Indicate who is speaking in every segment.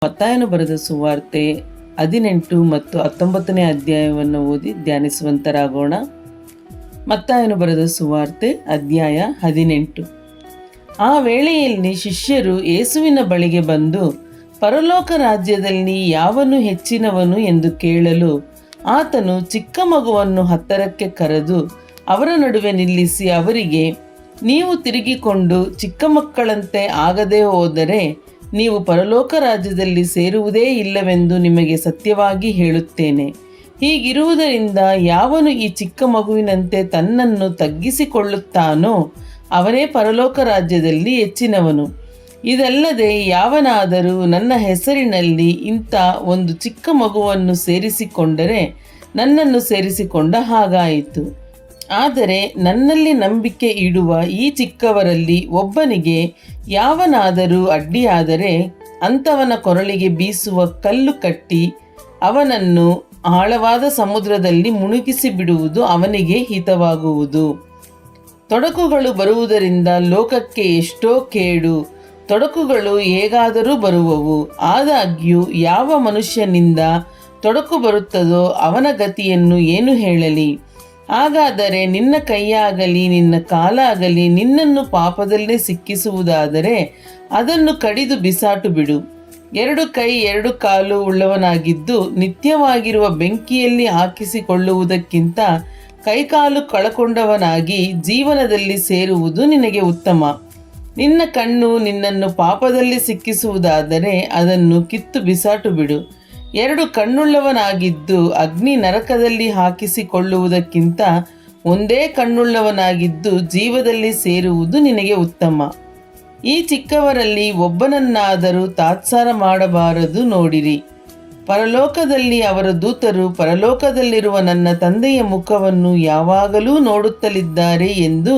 Speaker 1: ಮತ್ತಾಯನು ಬರೆದ ಸುವಾರ್ತೆ 18 ಮತ್ತು 19ನೇ ಅಧ್ಯಾಯವನ್ನು ಓದಿ ಧ್ಯಾನಿಸುವಂತರಾಗೋಣ. ಮತ್ತಾಯನು ಬರೆದ ಸುವಾರ್ತೆ ಅಧ್ಯಾಯ 18. ಆ ವೇಳೆಯಲ್ಲಿ ಶಿಷ್ಯರು ಯೇಸುವಿನ ಬಳಿಗೆ ಬಂದು, ಪರಲೋಕ ರಾಜ್ಯದಲ್ಲಿ ಯಾವನು ಹೆಚ್ಚಿನವನು ಎಂದು ಕೇಳಲು, ಆತನು ಚಿಕ್ಕ ಮಗುವನ್ನು ಹತ್ತಿರಕ್ಕೆ ಕರೆದು ಅವರ ನಡುವೆ ನಿಲ್ಲಿಸಿ ಅವರಿಗೆ, ನೀವು ತಿರುಗಿಕೊಂಡು ಚಿಕ್ಕ ಮಕ್ಕಳಂತೆ ಆಗದೆ ಹೋದರೆ ನೀವು ಪರಲೋಕ ರಾಜ್ಯದಲ್ಲಿ ಸೇರುವುದೇ ಇಲ್ಲವೆಂದು ನಿಮಗೆ ಸತ್ಯವಾಗಿ ಹೇಳುತ್ತೇನೆ. ಹೀಗಿರುವುದರಿಂದ ಯಾವನು ಈ ಚಿಕ್ಕ ಮಗುವಿನಂತೆ ತನ್ನನ್ನು ತಗ್ಗಿಸಿಕೊಳ್ಳುತ್ತಾನೋ ಅವನೇ ಪರಲೋಕ ರಾಜ್ಯದಲ್ಲಿ ಹೆಚ್ಚಿನವನು. ಇದಲ್ಲದೆ ಯಾವನಾದರೂ ನನ್ನ ಹೆಸರಿನಲ್ಲಿ ಇಂಥ ಒಂದು ಚಿಕ್ಕ ಮಗುವನ್ನು ಸೇರಿಸಿಕೊಂಡರೆ ನನ್ನನ್ನು ಸೇರಿಸಿಕೊಂಡ ಹಾಗಾಯಿತು. ಆದರೆ ನನ್ನಲ್ಲಿ ನಂಬಿಕೆ ಇಡುವ ಈ ಚಿಕ್ಕವರಲ್ಲಿ ಒಬ್ಬನಿಗೆ ಯಾವನಾದರೂ ಅಡ್ಡಿಯಾದರೆ ಅಂಥವನ ಕೊರಳಿಗೆ ಬೀಸುವ ಕಲ್ಲು ಕಟ್ಟಿ ಅವನನ್ನು ಆಳವಾದ ಸಮುದ್ರದಲ್ಲಿ ಮುಳುಗಿಸಿ ಬಿಡುವುದು ಅವನಿಗೆ ಹಿತವಾಗುವುದು. ತೊಡಕುಗಳು ಬರುವುದರಿಂದ ಲೋಕಕ್ಕೆ ಎಷ್ಟೋ ಕೇಡು. ತೊಡಕುಗಳು ಹೇಗಾದರೂ ಬರುವವು. ಆದಾಗ್ಯೂ ಯಾವ ಮನುಷ್ಯನಿಂದ ತೊಡಕು ಬರುತ್ತದೋ ಅವನ ಗತಿಯನ್ನು ಏನು ಹೇಳಲಿ? ಹಾಗಾದರೆ ನಿನ್ನ ಕೈಯಾಗಲಿ ನಿನ್ನ ಕಾಲಾಗಲಿ ನಿನ್ನನ್ನು ಪಾಪದಲ್ಲೇ ಸಿಕ್ಕಿಸುವುದಾದರೆ ಅದನ್ನು ಕಡಿದು ಬಿಸಾಟು ಬಿಡು. 2 ಕೈ 2 ಕಾಲು ಉಳ್ಳವನಾಗಿದ್ದು ನಿತ್ಯವಾಗಿರುವ ಬೆಂಕಿಯಲ್ಲಿ ಹಾಕಿಸಿಕೊಳ್ಳುವುದಕ್ಕಿಂತ ಕೈಕಾಲು ಕಳಕೊಂಡವನಾಗಿ ಜೀವನದಲ್ಲಿ ಸೇರುವುದು ನಿನಗೆ ಉತ್ತಮ. ನಿನ್ನ ಕಣ್ಣು ನಿನ್ನನ್ನು ಪಾಪದಲ್ಲಿ ಸಿಕ್ಕಿಸುವುದಾದರೆ ಅದನ್ನು ಕಿತ್ತು ಬಿಸಾಟು ಬಿಡು. 2 ಕಣ್ಣುಳ್ಳವನಾಗಿದ್ದು ಅಗ್ನಿ ನರಕದಲ್ಲಿ ಹಾಕಿಸಿಕೊಳ್ಳುವುದಕ್ಕಿಂತ ಒಂದೇ ಕಣ್ಣುಳ್ಳವನಾಗಿದ್ದು ಜೀವದಲ್ಲಿ ಸೇರುವುದು ನಿನಗೆ ಉತ್ತಮ. ಈ ಚಿಕ್ಕವರಲ್ಲಿ ಒಬ್ಬನನ್ನಾದರೂ ತಾತ್ಸಾರ ಮಾಡಬಾರದು. ನೋಡಿರಿ, ಪರಲೋಕದಲ್ಲಿ ಅವರ ದೂತರು ಪರಲೋಕದಲ್ಲಿರುವ ನನ್ನ ತಂದೆಯ ಮುಖವನ್ನು ಯಾವಾಗಲೂ ನೋಡುತ್ತಲಿದ್ದಾರೆ ಎಂದು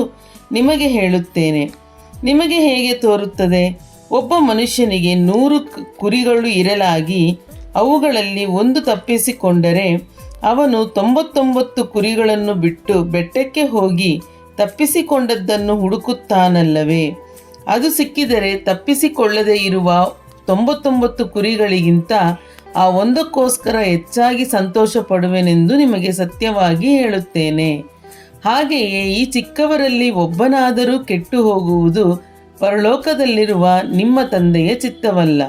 Speaker 1: ನಿಮಗೆ ಹೇಳುತ್ತೇನೆ. ನಿಮಗೆ ಹೇಗೆ ತೋರುತ್ತದೆ? ಒಬ್ಬ ಮನುಷ್ಯನಿಗೆ 100 ಕುರಿಗಳು ಇರಲಾಗಿ ಅವುಗಳಲ್ಲಿ ಒಂದು ತಪ್ಪಿಸಿಕೊಂಡರೆ ಅವನು 99 ಕುರಿಗಳನ್ನು ಬಿಟ್ಟು ಬೆಟ್ಟಕ್ಕೆ ಹೋಗಿ ತಪ್ಪಿಸಿಕೊಂಡದ್ದನ್ನು ಹುಡುಕುತ್ತಾನಲ್ಲವೇ? ಅದು ಸಿಕ್ಕಿದರೆ ತಪ್ಪಿಸಿಕೊಳ್ಳದೆ ಇರುವ 99 ಕುರಿಗಳಿಗಿಂತ ಆ ಒಂದಕ್ಕೋಸ್ಕರ ಹೆಚ್ಚಾಗಿ ಸಂತೋಷ ಪಡುವೆನೆಂದು ನಿಮಗೆ ಸತ್ಯವಾಗಿ ಹೇಳುತ್ತೇನೆ. ಹಾಗೆಯೇ ಈ ಚಿಕ್ಕವರಲ್ಲಿ ಒಬ್ಬನಾದರೂ ಕೆಟ್ಟು ಹೋಗುವುದು ಪರಲೋಕದಲ್ಲಿರುವ ನಿಮ್ಮ ತಂದೆಯ ಚಿತ್ತವಲ್ಲ.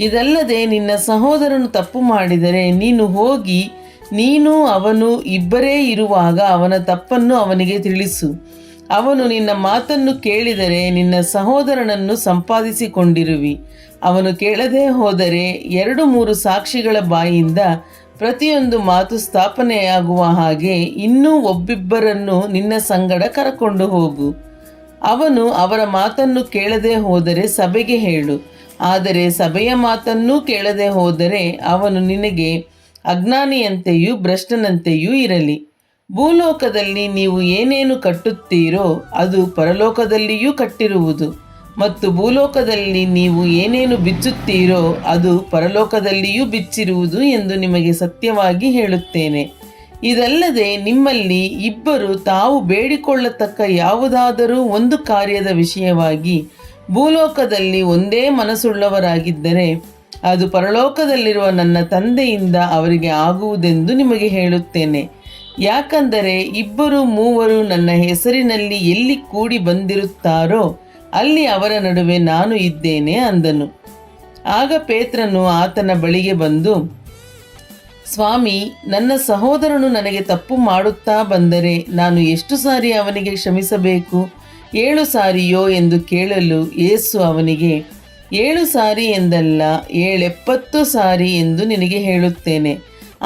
Speaker 1: ಇದಲ್ಲದೆ ನಿನ್ನ ಸಹೋದರನು ತಪ್ಪು ಮಾಡಿದರೆ ನೀನು ಹೋಗಿ ನೀನು ಅವನು ಇಬ್ಬರೇ ಇರುವಾಗ ಅವನ ತಪ್ಪನ್ನು ಅವನಿಗೆ ತಿಳಿಸು. ಅವನು ನಿನ್ನ ಮಾತನ್ನು ಕೇಳಿದರೆ ನಿನ್ನ ಸಹೋದರನನ್ನು ಸಂಪಾದಿಸಿಕೊಂಡಿರುವಿ. ಅವನು ಕೇಳದೆ ಹೋದರೆ 2-3 ಸಾಕ್ಷಿಗಳ ಬಾಯಿಯಿಂದ ಪ್ರತಿಯೊಂದು ಮಾತು ಸ್ಥಾಪನೆಯಾಗುವ ಹಾಗೆ ಇನ್ನೂ ಒಬ್ಬಿಬ್ಬರನ್ನು ನಿನ್ನ ಸಂಗಡ ಕರಕೊಂಡು ಹೋಗು. ಅವನು ಅವರ ಮಾತನ್ನು ಕೇಳದೆ ಹೋದರೆ ಸಭೆಗೆ ಹೇಳು. ಆದರೆ ಸಭೆಯ ಮಾತನ್ನೂ ಕೇಳದೆ ಹೋದರೆ ಅವನು ನಿನಗೆ ಅಜ್ಞಾನಿಯಂತೆಯೂ ಭ್ರಷ್ಟನಂತೆಯೂ ಇರಲಿ. ಭೂಲೋಕದಲ್ಲಿ ನೀವು ಏನೇನು ಕಟ್ಟುತ್ತೀರೋ ಅದು ಪರಲೋಕದಲ್ಲಿಯೂ ಕಟ್ಟಿರುವುದು, ಮತ್ತು ಭೂಲೋಕದಲ್ಲಿ ನೀವು ಏನೇನು ಬಿಚ್ಚುತ್ತೀರೋ ಅದು ಪರಲೋಕದಲ್ಲಿಯೂ ಬಿಚ್ಚಿರುವುದು ಎಂದು ನಿಮಗೆ ಸತ್ಯವಾಗಿ ಹೇಳುತ್ತೇನೆ. ಇದಲ್ಲದೆ ನಿಮ್ಮಲ್ಲಿ ಇಬ್ಬರು ತಾವು ಬೇಡಿಕೊಳ್ಳತಕ್ಕ ಯಾವುದಾದರೂ ಒಂದು ಕಾರ್ಯದ ವಿಷಯವಾಗಿ ಭೂಲೋಕದಲ್ಲಿ ಒಂದೇ ಮನಸ್ಸುಳ್ಳವರಾಗಿದ್ದರೆ ಅದು ಪರಲೋಕದಲ್ಲಿರುವ ನನ್ನ ತಂದೆಯಿಂದ ಅವರಿಗೆ ಆಗುವುದೆಂದು ನಿಮಗೆ ಹೇಳುತ್ತೇನೆ. ಯಾಕಂದರೆ 2-3 ನನ್ನ ಹೆಸರಿನಲ್ಲಿ ಎಲ್ಲಿ ಕೂಡಿ ಬಂದಿರುತ್ತಾರೋ ಅಲ್ಲಿ ಅವರ ನಡುವೆ ನಾನು ಇದ್ದೇನೆ ಅಂದನು. ಆಗ ಪೇತ್ರನು ಆತನ ಬಳಿಗೆ ಬಂದು, ಸ್ವಾಮಿ, ನನ್ನ ಸಹೋದರನು ನನಗೆ ತಪ್ಪು ಮಾಡುತ್ತಾ ಬಂದರೆ ನಾನು ಎಷ್ಟು ಸಾರಿ ಅವನಿಗೆ ಕ್ಷಮಿಸಬೇಕು? 7 ಸಾರಿಯೋ ಎಂದು ಕೇಳಲು ಯೇಸು ಅವನಿಗೆ, 7 ಸಾರಿ ಎಂದಲ್ಲ 770 ಸಾರಿ ಎಂದು ನಿನಗೆ ಹೇಳುತ್ತೇನೆ.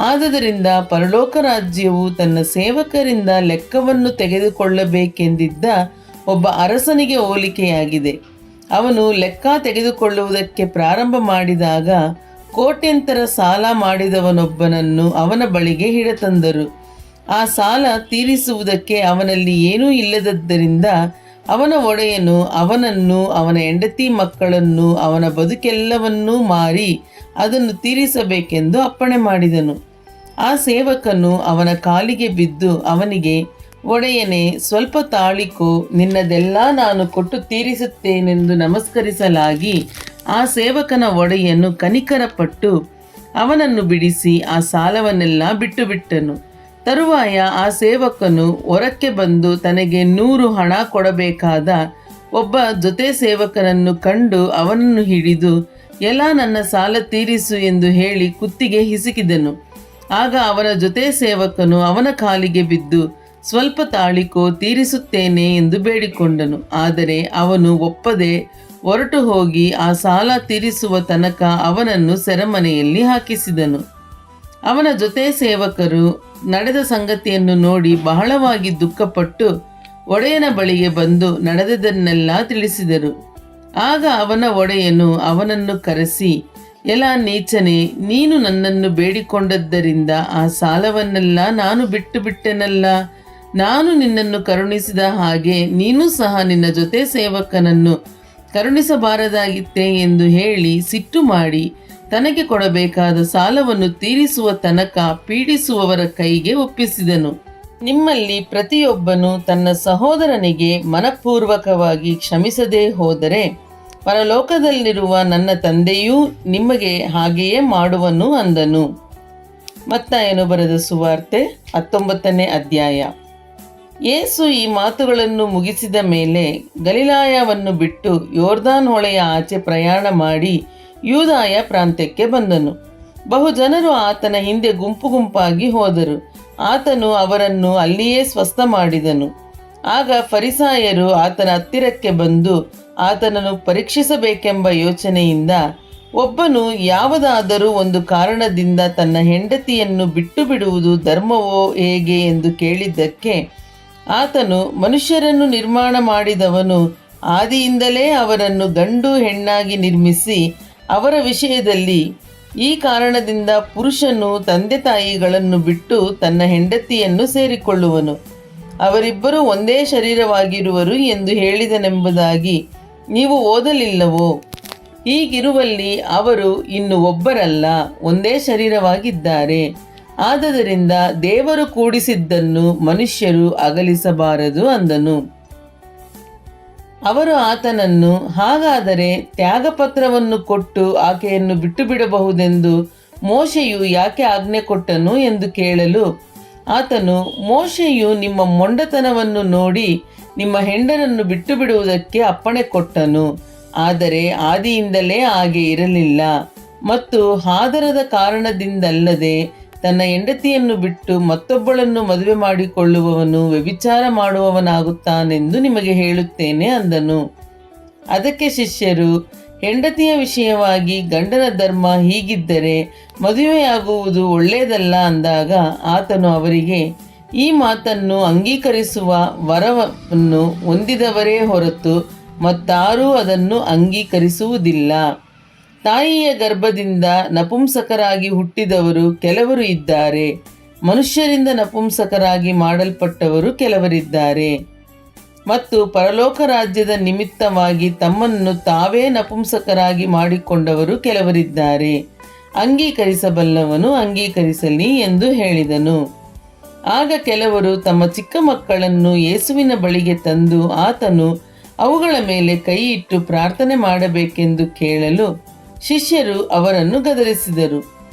Speaker 1: ಆದುದರಿಂದ ಪರಲೋಕ ರಾಜ್ಯವು ತನ್ನ ಸೇವಕರಿಂದ ಲೆಕ್ಕವನ್ನು ತೆಗೆದುಕೊಳ್ಳಬೇಕೆಂದಿದ್ದ ಒಬ್ಬ ಅರಸನಿಗೆ ಹೋಲಿಕೆಯಾಗಿದೆ. ಅವನು ಲೆಕ್ಕ ತೆಗೆದುಕೊಳ್ಳುವುದಕ್ಕೆ ಪ್ರಾರಂಭ ಮಾಡಿದಾಗ ಕೋಟ್ಯಂತರ ಸಾಲ ಮಾಡಿದವನೊಬ್ಬನನ್ನು ಅವನ ಬಳಿಗೆ ಹಿಡತಂದರು. ಆ ಸಾಲ ತೀರಿಸುವುದಕ್ಕೆ ಅವನಲ್ಲಿ ಏನೂ ಇಲ್ಲದದ್ದರಿಂದ ಅವನ ಒಡೆಯನು ಅವನನ್ನು, ಅವನ ಹೆಂಡತಿ ಮಕ್ಕಳನ್ನು, ಅವನ ಬದುಕೆಲ್ಲವನ್ನೂ ಮಾರಿ ಅದನ್ನು ತೀರಿಸಬೇಕೆಂದು ಅಪ್ಪಣೆ ಮಾಡಿದನು. ಆ ಸೇವಕನು ಅವನ ಕಾಲಿಗೆ ಬಿದ್ದು ಅವನಿಗೆ, ಒಡೆಯನೇ, ಸ್ವಲ್ಪ ತಾಳಿಕೋ, ನಿನ್ನದೆಲ್ಲ ನಾನು ಕೊಟ್ಟು ತೀರಿಸುತ್ತೇನೆಂದು ನಮಸ್ಕರಿಸಲಾಗಿ ಆ ಸೇವಕನ ಒಡೆಯನು ಕನಿಕರಪಟ್ಟು ಅವನನ್ನು ಬಿಡಿಸಿ ಆ ಸಾಲವನ್ನೆಲ್ಲ ಬಿಟ್ಟನು. ತರುವಾಯ ಆ ಸೇವಕನು ಹೊರಕ್ಕೆ ಬಂದು ತನಗೆ 100 ಹಣ ಕೊಡಬೇಕಾದ ಒಬ್ಬ ಜೊತೆ ಸೇವಕನನ್ನು ಕಂಡು ಅವನನ್ನು ಹಿಡಿದು, ಎಲ್ಲ ನನ್ನ ಸಾಲ ತೀರಿಸು ಎಂದು ಹೇಳಿ ಕುತ್ತಿಗೆ ಹಿಸುಕಿದನು. ಆಗ ಅವನ ಜೊತೆ ಸೇವಕನು ಅವನ ಕಾಲಿಗೆ ಬಿದ್ದು, ಸ್ವಲ್ಪ ತಾಳಿಕೋ, ತೀರಿಸುತ್ತೇನೆ ಎಂದು ಬೇಡಿಕೊಂಡನು. ಆದರೆ ಅವನು ಒಪ್ಪದೆ ಹೊರಟು ಹೋಗಿ ಆ ಸಾಲ ತೀರಿಸುವ ತನಕ ಅವನನ್ನು ಸೆರೆಮನೆಯಲ್ಲಿ ಹಾಕಿಸಿದನು. ಅವನ ಜೊತೆ ಸೇವಕರು ನಡೆದ ಸಂಗತಿಯನ್ನು ನೋಡಿ ಬಹಳವಾಗಿ ದುಃಖಪಟ್ಟು ಒಡೆಯನ ಬಳಿಗೆ ಬಂದು ನಡೆದದನ್ನೆಲ್ಲ ತಿಳಿಸಿದರು. ಆಗ ಅವನ ಒಡೆಯನು ಅವನನ್ನು ಕರೆಸಿ, ಎಲಾ ನೀಚನೇ, ನೀನು ನನ್ನನ್ನು ಬೇಡಿಕೊಂಡದ್ದರಿಂದ ಆ ಸಾಲವನ್ನೆಲ್ಲ ನಾನು ಬಿಟ್ಟೆನಲ್ಲ. ನಾನು ನಿನ್ನನ್ನು ಕರುಣಿಸಿದ ಹಾಗೆ ನೀನು ಸಹ ನಿನ್ನ ಜೊತೆ ಸೇವಕನನ್ನು ಕರುಣಿಸಬಾರದಾಗಿತ್ತೆ ಎಂದು ಹೇಳಿ ಸಿಟ್ಟು ಮಾಡಿ ತನಗೆ ಕೊಡಬೇಕಾದ ಸಾಲವನ್ನು ತೀರಿಸುವ ತನಕ ಪೀಡಿಸುವವರ ಕೈಗೆ ಒಪ್ಪಿಸಿದನು. ನಿಮ್ಮಲ್ಲಿ ಪ್ರತಿಯೊಬ್ಬನು ತನ್ನ ಸಹೋದರನಿಗೆ ಮನಪೂರ್ವಕವಾಗಿ ಕ್ಷಮಿಸದೇ ಹೋದರೆ ಪರಲೋಕದಲ್ಲಿರುವ ನನ್ನ ತಂದೆಯೂ ನಿಮಗೆ ಹಾಗೆಯೇ ಮಾಡುವನು ಅಂದನು. ಮತ್ತಾಯನು ಬರೆದ ಸುವಾರ್ತೆ 19ನೇ ಅಧ್ಯಾಯ. ಯೇಸು ಈ ಮಾತುಗಳನ್ನು ಮುಗಿಸಿದ ಮೇಲೆ ಗಲಿಲಾಯವನ್ನು ಬಿಟ್ಟು ಯೋರ್ದಾನ್ ಹೊಳೆಯ ಆಚೆ ಪ್ರಯಾಣ ಮಾಡಿ ಯೂದಾಯ ಪ್ರಾಂತ್ಯಕ್ಕೆ ಬಂದನು. ಬಹುಜನರು ಆತನ ಹಿಂದೆ ಗುಂಪು ಗುಂಪಾಗಿ ಹೋದರು. ಆತನು ಅವರನ್ನು ಅಲ್ಲಿಯೇ ಸ್ವಸ್ಥ ಮಾಡಿದನು. ಆಗ ಫರಿಸಾಯರು ಆತನ ಹತ್ತಿರಕ್ಕೆ ಬಂದು ಆತನನ್ನು ಪರೀಕ್ಷಿಸಬೇಕೆಂಬ ಯೋಚನೆಯಿಂದ, ಒಬ್ಬನು ಯಾವುದಾದರೂ ಒಂದು ಕಾರಣದಿಂದ ತನ್ನ ಹೆಂಡತಿಯನ್ನು ಬಿಟ್ಟು ಬಿಡುವುದು ಧರ್ಮವೋ ಹೇಗೆ ಎಂದು ಕೇಳಿದ್ದಕ್ಕೆ ಆತನು, ಮನುಷ್ಯರನ್ನು ನಿರ್ಮಾಣ ಮಾಡಿದವನು ಆದಿಯಿಂದಲೇ ಅವರನ್ನು ಗಂಡು ಹೆಣ್ಣಾಗಿ ನಿರ್ಮಿಸಿ ಅವರ ವಿಷಯದಲ್ಲಿ ಈ ಕಾರಣದಿಂದ ಪುರುಷನು ತಂದೆ ತಾಯಿಗಳನ್ನು ಬಿಟ್ಟು ತನ್ನ ಹೆಂಡತಿಯನ್ನು ಸೇರಿಕೊಳ್ಳುವನು, ಅವರಿಬ್ಬರು ಒಂದೇ ಶರೀರವಾಗಿರುವರು ಎಂದು ಹೇಳಿದನೆಂಬುದಾಗಿ ನೀವು ಓದಲಿಲ್ಲವೋ? ಹೀಗಿರುವಲ್ಲಿ ಅವರು ಇನ್ನು ಒಬ್ಬರಲ್ಲ, ಒಂದೇ ಶರೀರವಾಗಿದ್ದಾರೆ. ಆದದರಿಂದ ದೇವರು ಕೂಡಿಸಿದ್ದನ್ನು ಮನುಷ್ಯರು ಅಗಲಿಸಬಾರದು ಅಂದನು. ಅವರು ಆತನನ್ನು, ಹಾಗಾದರೆ ತ್ಯಾಗಪತ್ರವನ್ನು ಕೊಟ್ಟು ಆಕೆಯನ್ನು ಬಿಟ್ಟು ಬಿಡಬಹುದೆಂದು ಮೋಶೆಯು ಯಾಕೆ ಆಜ್ಞೆ ಕೊಟ್ಟನು ಎಂದು ಕೇಳಲು ಆತನು, ಮೋಶೆಯು ನಿಮ್ಮ ಮೊಂಡತನವನ್ನು ನೋಡಿ ನಿಮ್ಮ ಹೆಂಡನನ್ನು ಬಿಟ್ಟು ಬಿಡುವುದಕ್ಕೆ ಅಪ್ಪಣೆ ಕೊಟ್ಟನು. ಆದರೆ ಆದಿಯಿಂದಲೇ ಹಾಗೆ ಇರಲಿಲ್ಲ. ಮತ್ತು ಆದರದ ಕಾರಣದಿಂದಲ್ಲದೆ ತನ್ನ ಹೆಂಡತಿಯನ್ನು ಬಿಟ್ಟು ಮತ್ತೊಬ್ಬಳನ್ನು ಮದುವೆ ಮಾಡಿಕೊಳ್ಳುವವನು ವ್ಯಭಿಚಾರ ಮಾಡುವವನಾಗುತ್ತಾನೆಂದು ನಿಮಗೆ ಹೇಳುತ್ತೇನೆ ಅಂದನು. ಅದಕ್ಕೆ ಶಿಷ್ಯರು, ಹೆಂಡತಿಯ ವಿಷಯವಾಗಿ ಗಂಡನ ಧರ್ಮ ಹೀಗಿದ್ದರೆ ಮದುವೆಯಾಗುವುದು ಒಳ್ಳೆಯದಲ್ಲ ಅಂದಾಗ ಆತನು ಅವರಿಗೆ, ಈ ಮಾತನ್ನು ಅಂಗೀಕರಿಸುವ ವರವನ್ನು ಹೊಂದಿದವರೇ ಹೊರತು ಮತ್ತಾರೂ ಅದನ್ನು ಅಂಗೀಕರಿಸುವುದಿಲ್ಲ. ತಾಯಿಯ ಗರ್ಭದಿಂದ ನಪುಂಸಕರಾಗಿ ಹುಟ್ಟಿದವರು ಕೆಲವರು ಇದ್ದಾರೆ, ಮನುಷ್ಯರಿಂದ ನಪುಂಸಕರಾಗಿ ಮಾಡಲ್ಪಟ್ಟವರು ಕೆಲವರಿದ್ದಾರೆ. ಮತ್ತು ಪರಲೋಕ ರಾಜ್ಯದ ನಿಮಿತ್ತವಾಗಿ ತಮ್ಮನ್ನು ತಾವೇ ನಪುಂಸಕರಾಗಿ ಮಾಡಿಕೊಂಡವರು ಕೆಲವರಿದ್ದಾರೆ. ಅಂಗೀಕರಿಸಬಲ್ಲವನು ಅಂಗೀಕರಿಸಲಿ ಎಂದು ಹೇಳಿದನು. ಆಗ ಕೆಲವರು ತಮ್ಮ ಚಿಕ್ಕ ಮಕ್ಕಳನ್ನು ಯೇಸುವಿನ ಬಳಿಗೆ ತಂದು ಆತನು ಅವುಗಳ ಮೇಲೆ ಕೈ ಇಟ್ಟು ಪ್ರಾರ್ಥನೆ ಮಾಡಬೇಕೆಂದು ಕೇಳಲು ಶಿಷ್ಯರು ಅವರನ್ನು ಗದರಿಸಿದರು.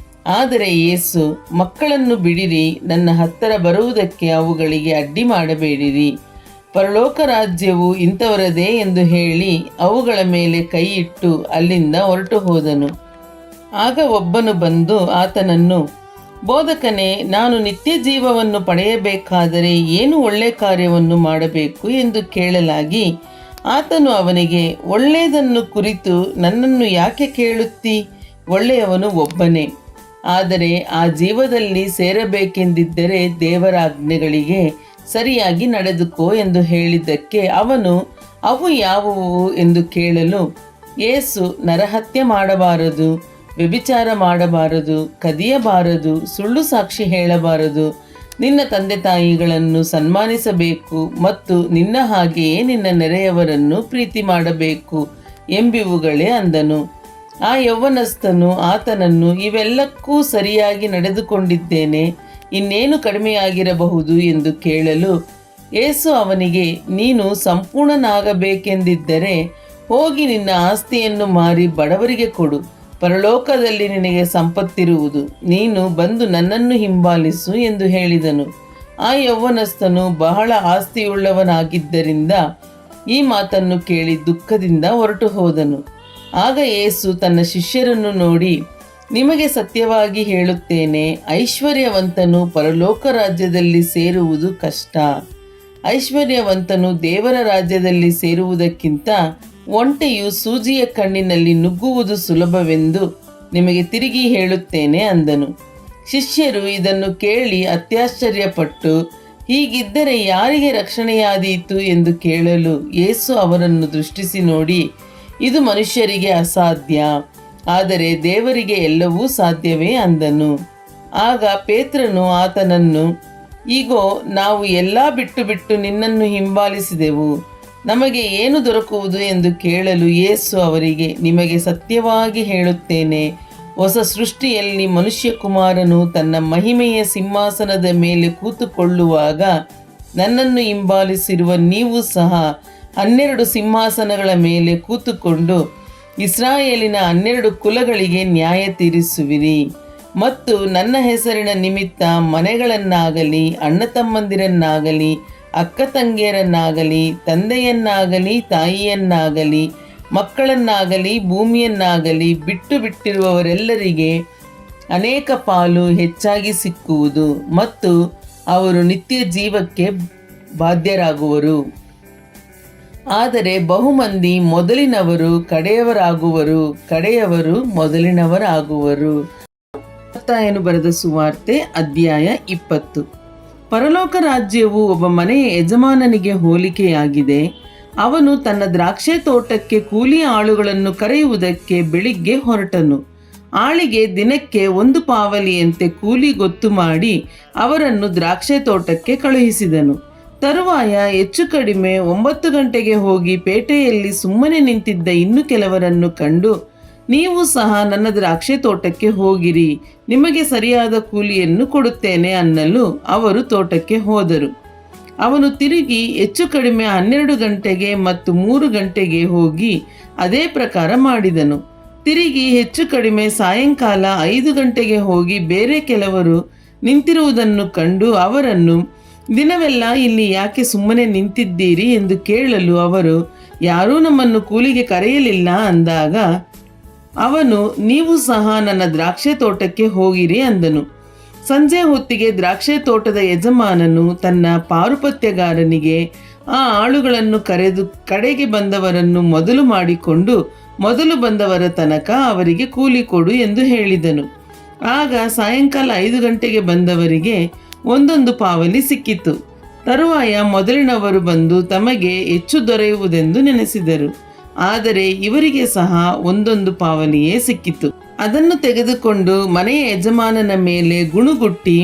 Speaker 1: ಆದರೆ ಯೇಸು, ಮಕ್ಕಳನ್ನು ಬಿಡಿರಿ, ನನ್ನ ಹತ್ತಿರ ಬರುವುದಕ್ಕೆ ಅವುಗಳಿಗೆ ಅಡ್ಡಿ ಮಾಡಬೇಡಿರಿ, ಪರಲೋಕ ರಾಜ್ಯವು ಇಂಥವರದೇ ಎಂದು ಹೇಳಿ ಅವುಗಳ ಮೇಲೆ ಕೈ ಇಟ್ಟು ಅಲ್ಲಿಂದ ಹೊರಟು ಹೋದನು. ಆಗ ಒಬ್ಬನು ಬಂದು ಆತನನ್ನು, ಬೋಧಕನೇ, ನಾನು ನಿತ್ಯ ಜೀವವನ್ನು ಪಡೆಯಬೇಕಾದರೆ ಏನು ಒಳ್ಳೆ ಕಾರ್ಯವನ್ನು ಮಾಡಬೇಕು ಎಂದು ಕೇಳಲಾಗಿ ಆತನು ಅವನಿಗೆ, ಒಳ್ಳೆಯದನ್ನು ಕುರಿತು ನನ್ನನ್ನು ಯಾಕೆ ಕೇಳುತ್ತೀ? ಒಳ್ಳೆಯವನು ಒಬ್ಬನೇ. ಆದರೆ ಆ ಜೀವದಲ್ಲಿ ಸೇರಬೇಕೆಂದಿದ್ದರೆ ದೇವರ ಆಜ್ಞೆಗಳಿಗೆ ಸರಿಯಾಗಿ ನಡೆದುಕೋ ಎಂದು ಹೇಳಿದ್ದಕ್ಕೆ ಅವನು, ಅವು ಯಾವುವು ಎಂದು ಕೇಳಲು ಯೇಸು, ನರಹತ್ಯೆ ಮಾಡಬಾರದು, ವ್ಯಭಿಚಾರ ಮಾಡಬಾರದು, ಕದಿಯಬಾರದು, ಸುಳ್ಳು ಸಾಕ್ಷಿ ಹೇಳಬಾರದು, ನಿನ್ನ ತಂದೆ ತಾಯಿಗಳನ್ನು ಸನ್ಮಾನಿಸಬೇಕು ಮತ್ತು ನಿನ್ನ ಹಾಗೆಯೇ ನಿನ್ನ ನೆರೆಯವರನ್ನು ಪ್ರೀತಿ ಮಾಡಬೇಕು ಎಂಬಿವುಗಳೇ ಅಂದನು. ಆ ಯೌವನಸ್ಥನು ಆತನನ್ನು, ಇವೆಲ್ಲಕ್ಕೂ ಸರಿಯಾಗಿ ನಡೆದುಕೊಂಡಿದ್ದೇನೆ, ಇನ್ನೇನು ಕಡಿಮೆಯಾಗಿರಬಹುದು ಎಂದು ಕೇಳಲು ಯೇಸು ಅವನಿಗೆ, ನೀನು ಸಂಪೂರ್ಣನಾಗಬೇಕೆಂದಿದ್ದರೆ ಹೋಗಿ ನಿನ್ನ ಆಸ್ತಿಯನ್ನು ಮಾರಿ ಬಡವರಿಗೆ ಕೊಡು, ಪರಲೋಕದಲ್ಲಿ ನಿನಗೆ ಸಂಪತ್ತಿರುವುದು. ನೀನು ಬಂದು ನನ್ನನ್ನು ಹಿಂಬಾಲಿಸು ಎಂದು ಹೇಳಿದನು. ಆ ಯೌವನಸ್ಥನು ಬಹಳ ಆಸ್ತಿಯುಳ್ಳವನಾಗಿದ್ದರಿಂದ ಈ ಮಾತನ್ನು ಕೇಳಿ ದುಃಖದಿಂದ ಹೊರಟು ಹೋದನು. ಆಗ ಯೇಸು ತನ್ನ ಶಿಷ್ಯರನ್ನು ನೋಡಿ, ನಿಮಗೆ ಸತ್ಯವಾಗಿ ಹೇಳುತ್ತೇನೆ, ಐಶ್ವರ್ಯವಂತನು ಪರಲೋಕ ರಾಜ್ಯದಲ್ಲಿ ಸೇರುವುದು ಕಷ್ಟ. ಐಶ್ವರ್ಯವಂತನು ದೇವರ ರಾಜ್ಯದಲ್ಲಿ ಸೇರುವುದಕ್ಕಿಂತ ಒಂಟೆಯು ಸೂಜಿಯ ಕಣ್ಣಿನಲ್ಲಿ ನುಗ್ಗುವುದು ಸುಲಭವೆಂದು ನಿಮಗೆ ತಿರುಗಿ ಹೇಳುತ್ತೇನೆ ಅಂದನು. ಶಿಷ್ಯರು ಇದನ್ನು ಕೇಳಿ ಅತ್ಯಾಶ್ಚರ್ಯಪಟ್ಟು, ಹೀಗಿದ್ದರೆ ಯಾರಿಗೆ ರಕ್ಷಣೆಯಾದೀತು ಎಂದು ಕೇಳಲು ಯೇಸು ಅವರನ್ನು ದೃಷ್ಟಿಸಿ ನೋಡಿ, ಇದು ಮನುಷ್ಯರಿಗೆ ಅಸಾಧ್ಯ, ಆದರೆ ದೇವರಿಗೆ ಎಲ್ಲವೂ ಸಾಧ್ಯವೇ ಅಂದನು. ಆಗ ಪೇತ್ರನು ಆತನನ್ನು, ಈಗೋ ನಾವು ಎಲ್ಲ ಬಿಟ್ಟು ನಿನ್ನನ್ನು ಹಿಂಬಾಲಿಸಿದೆವು, ನಮಗೆ ಏನು ದೊರಕುವುದು ಎಂದು ಕೇಳಲು ಯೇಸು ಅವರಿಗೆ, ನಿಮಗೆ ಸತ್ಯವಾಗಿ ಹೇಳುತ್ತೇನೆ, ಹೊಸ ಸೃಷ್ಟಿಯಲ್ಲಿ ಮನುಷ್ಯಕುಮಾರನು ತನ್ನ ಮಹಿಮೆಯ ಸಿಂಹಾಸನದ ಮೇಲೆ ಕೂತುಕೊಳ್ಳುವಾಗ ನನ್ನನ್ನು ಹಿಂಬಾಲಿಸಿರುವ ನೀವು ಸಹ 12 ಸಿಂಹಾಸನಗಳ ಮೇಲೆ ಕೂತುಕೊಂಡು ಇಸ್ರಾಯೇಲಿನ 12 ಕುಲಗಳಿಗೆ ನ್ಯಾಯ ತೀರಿಸುವಿರಿ. ಮತ್ತು ನನ್ನ ಹೆಸರಿನ ನಿಮಿತ್ತ ಮನೆಗಳನ್ನಾಗಲಿ, ಅಣ್ಣ ತಮ್ಮಂದಿರನ್ನಾಗಲಿ, ಅಕ್ಕ ತಂಗಿಯರನ್ನಾಗಲಿ, ತಂದೆಯನ್ನಾಗಲಿ, ತಾಯಿಯನ್ನಾಗಲಿ, ಮಕ್ಕಳನ್ನಾಗಲಿ, ಭೂಮಿಯನ್ನಾಗಲಿ ಬಿಟ್ಟಿರುವವರೆಲ್ಲರಿಗೆ ಅನೇಕ ಪಾಲು ಹೆಚ್ಚಾಗಿ ಸಿಕ್ಕುವುದು ಮತ್ತು ಅವರು ನಿತ್ಯ ಜೀವಕ್ಕೆ ಬಾಧ್ಯರಾಗುವರು. ಆದರೆ ಬಹುಮಂದಿ ಮೊದಲಿನವರು ಕಡೆಯವರಾಗುವರು, ಕಡೆಯವರು ಮೊದಲಿನವರಾಗುವರು. ಮತ್ತಾಯನು ಬರೆದ ಸುವಾರ್ತೆ ಅಧ್ಯಾಯ 20. ಪರಲೋಕ ರಾಜ್ಯವು ಒಬ್ಬ ಮನೆಯ ಯಜಮಾನನಿಗೆ ಹೋಲಿಕೆಯಾಗಿದೆ. ಅವನು ತನ್ನ ದ್ರಾಕ್ಷೆ ತೋಟಕ್ಕೆ ಕೂಲಿ ಆಳುಗಳನ್ನು ಕರೆಯುವುದಕ್ಕೆ ಬೆಳಿಗ್ಗೆ ಹೊರಟನು. ಆಳಿಗೆ ದಿನಕ್ಕೆ 1 ಪಾವಲಿಯಂತೆ ಕೂಲಿ ಗೊತ್ತು ಮಾಡಿ ಅವರನ್ನು ದ್ರಾಕ್ಷೆ ತೋಟಕ್ಕೆ ಕಳುಹಿಸಿದನು. ತರುವಾಯ ಹೆಚ್ಚು ಕಡಿಮೆ 9 ಗಂಟೆಗೆ ಹೋಗಿ ಪೇಟೆಯಲ್ಲಿ ಸುಮ್ಮನೆ ನಿಂತಿದ್ದ ಇನ್ನು ಕೆಲವರನ್ನು ಕಂಡು, ನೀವು ಸಹ ನನ್ನ ದ್ರಾಕ್ಷೆ ತೋಟಕ್ಕೆ ಹೋಗಿರಿ, ನಿಮಗೆ ಸರಿಯಾದ ಕೂಲಿಯನ್ನು ಕೊಡುತ್ತೇನೆ ಅನ್ನಲು ಅವರು ತೋಟಕ್ಕೆ ಹೋದರು. ಅವನು ತಿರುಗಿ ಹೆಚ್ಚು ಕಡಿಮೆ 12 ಗಂಟೆಗೆ ಮತ್ತು 3 ಗಂಟೆಗೆ ಹೋಗಿ ಅದೇ ಪ್ರಕಾರ ಮಾಡಿದನು. ತಿರುಗಿ ಹೆಚ್ಚು ಕಡಿಮೆ ಸಾಯಂಕಾಲ 5 ಗಂಟೆಗೆ ಹೋಗಿ ಬೇರೆ ಕೆಲವರು ನಿಂತಿರುವುದನ್ನು ಕಂಡು ಅವರನ್ನು, ದಿನವೆಲ್ಲ ಇಲ್ಲಿ ಯಾಕೆ ಸುಮ್ಮನೆ ನಿಂತಿದ್ದೀರಿ ಎಂದು ಕೇಳಲು ಅವರು, ಯಾರೂ ನಮ್ಮನ್ನು ಕೂಲಿಗೆ ಕರೆಯಲಿಲ್ಲ ಅಂದಾಗ ಅವನು, ನೀವು ಸಹ ನನ್ನ ದ್ರಾಕ್ಷೆ ತೋಟಕ್ಕೆ ಹೋಗಿರಿ ಅಂದನು. ಸಂಜೆ ಹೊತ್ತಿಗೆ ದ್ರಾಕ್ಷೆ ತೋಟದ ಯಜಮಾನನು ತನ್ನ ಪಾರುಪತ್ಯಗಾರನಿಗೆ ಆ ಆಳುಗಳನ್ನು ಕರೆದು ಕಡೆಗೆ ಬಂದವರನ್ನು ಮೊದಲು ಮಾಡಿಕೊಂಡು ಮೊದಲು ಬಂದವರ ತನಕ ಅವರಿಗೆ ಕೂಲಿ ಕೊಡು ಎಂದು ಹೇಳಿದನು. ಆಗ ಸಾಯಂಕಾಲ 5 ಗಂಟೆಗೆ ಬಂದವರಿಗೆ 1 ಪಾವಲಿ ಸಿಕ್ಕಿತು. ತರುವಾಯ ಮೊದಲಿನವರು ಬಂದು ತಮಗೆ ಹೆಚ್ಚು ದೊರೆಯುವುದೆಂದು ನೆನೆಸಿದರು. ಆದರೆ ಇವರಿಗೆ ಸಹ 1 ಪಾವಲಿಯೇ ಸಿಕ್ಕಿತು. ಅದನ್ನು ತೆಗೆದುಕೊಂಡು ಮನೆಯ ಯಜಮಾನನ ಮೇಲೆ ಗುಣುಗುಟ್ಟಿ,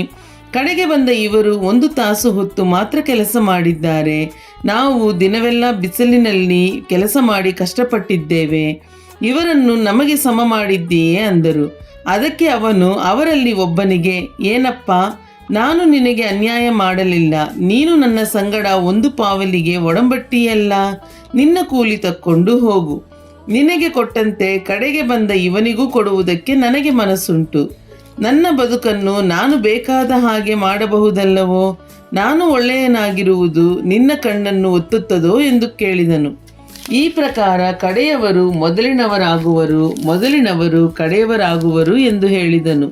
Speaker 1: ಕಡೆಗೆ ಬಂದ ಇವರು 1 ತಾಸು ಹೊತ್ತು ಮಾತ್ರ ಕೆಲಸ ಮಾಡಿದ್ದಾರೆ, ನಾವು ದಿನವೆಲ್ಲ ಬಿಸಿಲಿನಲ್ಲಿ ಕೆಲಸ ಮಾಡಿ ಕಷ್ಟಪಟ್ಟಿದ್ದೇವೆ, ಇವರನ್ನು ನಮಗೆ ಸಮ ಮಾಡಿದ್ದೀಯೇ ಅಂದರು. ಅದಕ್ಕೆ ಅವನು ಅವರಲ್ಲಿ ಒಬ್ಬನಿಗೆ, ಏನಪ್ಪ, ನಾನು ನಿನಗೆ ಅನ್ಯಾಯ ಮಾಡಲಿಲ್ಲ, ನೀನು ನನ್ನ ಸಂಗಡ 1 ಪಾವಲಿಗೆ ಒಡಂಬಟ್ಟಿಯಲ್ಲ, ನಿನ್ನ ಕೂಲಿ ತಕ್ಕೊಂಡು ಹೋಗು, ನಿನಗೆ ಕೊಟ್ಟಂತೆ ಕಡೆಗೆ ಬಂದ ಇವನಿಗೂ ಕೊಡುವುದಕ್ಕೆ ನನಗೆ ಮನಸ್ಸುಂಟು. ನನ್ನ ಬದುಕನ್ನು ನಾನು ಬೇಕಾದ ಹಾಗೆ ಮಾಡಬಹುದಲ್ಲವೋ? ನಾನು ಒಳ್ಳೆಯನಾಗಿರುವುದು ನಿನ್ನ ಕಣ್ಣನ್ನು ಒತ್ತುತ್ತದೋ ಎಂದು ಕೇಳಿದನು. ಈ ಪ್ರಕಾರ ಕಡೆಯವರು ಮೊದಲಿನವರಾಗುವರು, ಮೊದಲಿನವರು ಕಡೆಯವರಾಗುವರು ಎಂದು ಹೇಳಿದನು.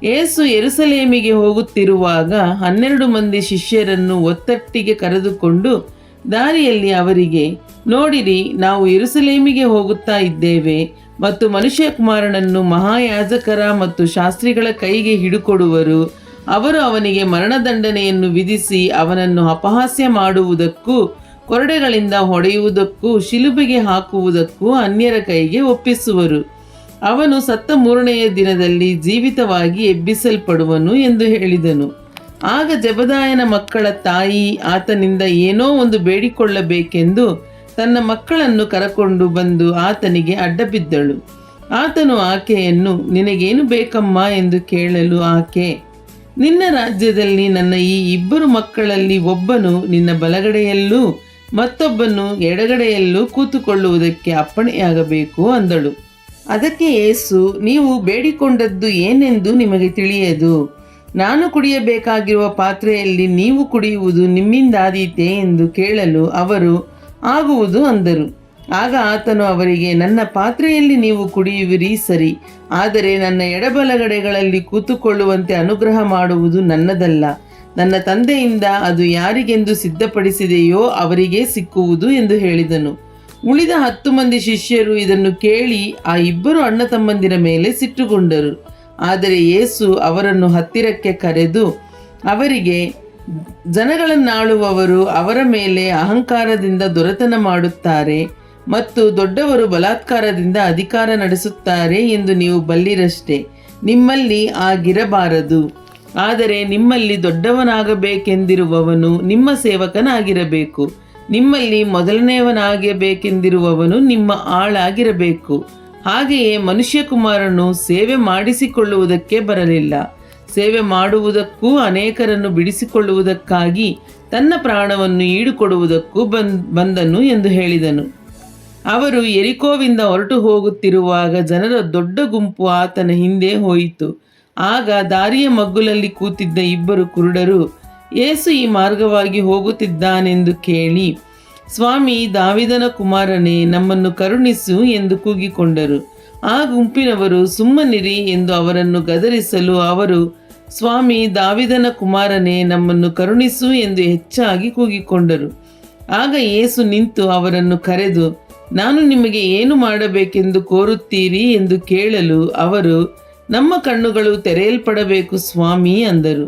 Speaker 1: ಯೇಸು ಯೆರೂಸಲೇಮಿಗೆ ಹೋಗುತ್ತಿರುವಾಗ 12 ಮಂದಿ ಶಿಷ್ಯರನ್ನು ಒತ್ತಟ್ಟಿಗೆ ಕರೆದುಕೊಂಡು ದಾರಿಯಲ್ಲಿ ಅವರಿಗೆ, ನೋಡಿರಿ, ನಾವು ಯೆರೂಸಲೇಮಿಗೆ ಹೋಗುತ್ತಾ ಇದ್ದೇವೆ ಮತ್ತು ಮನುಷ್ಯಕುಮಾರನನ್ನು ಮಹಾಯಾಜಕರ ಮತ್ತು ಶಾಸ್ತ್ರಿಗಳ ಕೈಗೆ ಹಿಡುಕೊಡುವರು. ಅವರು ಅವನಿಗೆ ಮರಣದಂಡನೆಯನ್ನು ವಿಧಿಸಿ ಅವನನ್ನು ಅಪಹಾಸ್ಯ ಮಾಡುವುದಕ್ಕೂ, ಕೊರಡೆಗಳಿಂದ ಹೊಡೆಯುವುದಕ್ಕೂ, ಶಿಲುಬೆಗೆ ಹಾಕುವುದಕ್ಕೂ ಅನ್ಯರ ಕೈಗೆ ಒಪ್ಪಿಸುವರು. ಅವನು ಸತ್ತ 3ನೆಯ ದಿನದಲ್ಲಿ ಜೀವಿತವಾಗಿ ಎಬ್ಬಿಸಲ್ಪಡುವನು ಎಂದು ಹೇಳಿದನು. ಆಗ ಜೆಬೆದಾಯನ ಮಕ್ಕಳ ತಾಯಿ ಆತನಿಂದ ಏನೋ ಒಂದು ಬೇಡಿಕೊಳ್ಳಬೇಕೆಂದು ತನ್ನ ಮಕ್ಕಳನ್ನು ಕರಕೊಂಡು ಬಂದು ಆತನಿಗೆ ಅಡ್ಡಬಿದ್ದಳು. ಆತನು ಆಕೆಯನ್ನು, ನಿನಗೇನು ಬೇಕಮ್ಮ ಎಂದು ಕೇಳಲು ಆಕೆ, ನಿನ್ನ ರಾಜ್ಯದಲ್ಲಿ ನನ್ನ ಈ 2 ಮಕ್ಕಳಲ್ಲಿ ಒಬ್ಬನು ನಿನ್ನ ಬಲಗಡೆಯಲ್ಲೂ ಮತ್ತೊಬ್ಬನು ಎಡಗಡೆಯಲ್ಲೂ ಕೂತುಕೊಳ್ಳುವುದಕ್ಕೆ ಅಪ್ಪಣೆಯಾಗಬೇಕು ಅಂದಳು. ಅದಕ್ಕೆ ಯೇಸು, ನೀವು ಬೇಡಿಕೊಂಡದ್ದು ಏನೆಂದು ನಿಮಗೆ ತಿಳಿಯದು. ನಾನು ಕುಡಿಯಬೇಕಾಗಿರುವ ಪಾತ್ರೆಯಲ್ಲಿ ನೀವು ಕುಡಿಯುವುದು ನಿಮ್ಮಿಂದಾದೀತೆ ಎಂದು ಕೇಳಲು ಅವರು ಆಗುವುದು ಅಂದರು. ಆಗ ಆತನು ಅವರಿಗೆ, ನನ್ನ ಪಾತ್ರೆಯಲ್ಲಿ ನೀವು ಕುಡಿಯುವಿರಿ ಸರಿ, ಆದರೆ ನನ್ನ ಎಡಬಲಗಡೆಗಳಲ್ಲಿ ಕೂತುಕೊಳ್ಳುವಂತೆ ಅನುಗ್ರಹ ಮಾಡುವುದು ನನ್ನದಲ್ಲ, ನನ್ನ ತಂದೆಯಿಂದ ಅದು ಯಾರಿಗೆಂದು ಸಿದ್ಧಪಡಿಸಿದೆಯೋ ಅವರಿಗೇ ಸಿಕ್ಕುವುದು ಎಂದು ಹೇಳಿದನು. ಉಳಿದ 10 ಮಂದಿ ಶಿಷ್ಯರು ಇದನ್ನು ಕೇಳಿ ಆ 2 ಅಣ್ಣ ತಮ್ಮಂದಿರ ಮೇಲೆ ಸಿಟ್ಟುಗೊಂಡರು. ಆದರೆ ಯೇಸು ಅವರನ್ನು ಹತ್ತಿರಕ್ಕೆ ಕರೆದು ಅವರಿಗೆ, ಜನಗಳನ್ನಾಳುವವರು ಅವರ ಮೇಲೆ ಅಹಂಕಾರದಿಂದ ದೊರೆತನ ಮಾಡುತ್ತಾರೆ ಮತ್ತು ದೊಡ್ಡವರು ಬಲಾತ್ಕಾರದಿಂದ ಅಧಿಕಾರ ನಡೆಸುತ್ತಾರೆ ಎಂದು ನೀವು ಬಲ್ಲಿರಷ್ಟೇ. ನಿಮ್ಮಲ್ಲಿ ಆಗಿರಬಾರದು. ಆದರೆ ನಿಮ್ಮಲ್ಲಿ ದೊಡ್ಡವನಾಗಬೇಕೆಂದಿರುವವನು ನಿಮ್ಮ ಸೇವಕನಾಗಿರಬೇಕು. ನಿಮ್ಮಲ್ಲಿ ಮೊದಲನೆಯವನಾಗಬೇಕೆಂದಿರುವವನು ನಿಮ್ಮ ಆಳಾಗಿರಬೇಕು. ಹಾಗೆಯೇ ಮನುಷ್ಯಕುಮಾರನು ಸೇವೆ ಮಾಡಿಸಿಕೊಳ್ಳುವುದಕ್ಕೆ ಬರಲಿಲ್ಲ, ಸೇವೆ ಮಾಡುವುದಕ್ಕೂ ಅನೇಕರನ್ನು ಬಿಡಿಸಿಕೊಳ್ಳುವುದಕ್ಕಾಗಿ ತನ್ನ ಪ್ರಾಣವನ್ನು ಈಡುಕೊಡುವುದಕ್ಕೂ ಬಂದನು ಎಂದು ಹೇಳಿದನು. ಅವರು ಯೆರಿಕೋವಿಂದ ಹೊರಟು ಹೋಗುತ್ತಿರುವಾಗ ಜನರ ದೊಡ್ಡ ಗುಂಪು ಆತನ ಹಿಂದೆ ಹೋಯಿತು. ಆಗ ದಾರಿಯ ಮಗ್ಗುಲಲ್ಲಿ ಕೂತಿದ್ದ 2 ಕುರುಡರು ಯೇಸು ಈ ಮಾರ್ಗವಾಗಿ ಹೋಗುತ್ತಿದ್ದಾನೆಂದು ಕೇಳಿ, ಸ್ವಾಮಿ, ದಾವಿದನ ಕುಮಾರನೇ, ನಮ್ಮನ್ನು ಕರುಣಿಸು ಎಂದು ಕೂಗಿಕೊಂಡರು. ಆ ಗುಂಪಿನವರು ಸುಮ್ಮನಿರಿ ಎಂದು ಅವರನ್ನು ಗದರಿಸಲು ಅವರು, ಸ್ವಾಮಿ, ದಾವಿದನ ಕುಮಾರನೇ, ನಮ್ಮನ್ನು ಕರುಣಿಸು ಎಂದು ಹೆಚ್ಚಾಗಿ ಕೂಗಿಕೊಂಡರು. ಆಗ ಯೇಸು ನಿಂತು ಅವರನ್ನು ಕರೆದು, ನಾನು ನಿಮಗೆ ಏನು ಮಾಡಬೇಕೆಂದು ಕೋರುತ್ತೀರಿ ಎಂದು ಕೇಳಲು ಅವರು, ನಮ್ಮ ಕಣ್ಣುಗಳು ತೆರೆಯಲ್ಪಡಬೇಕು ಸ್ವಾಮಿ ಅಂದರು.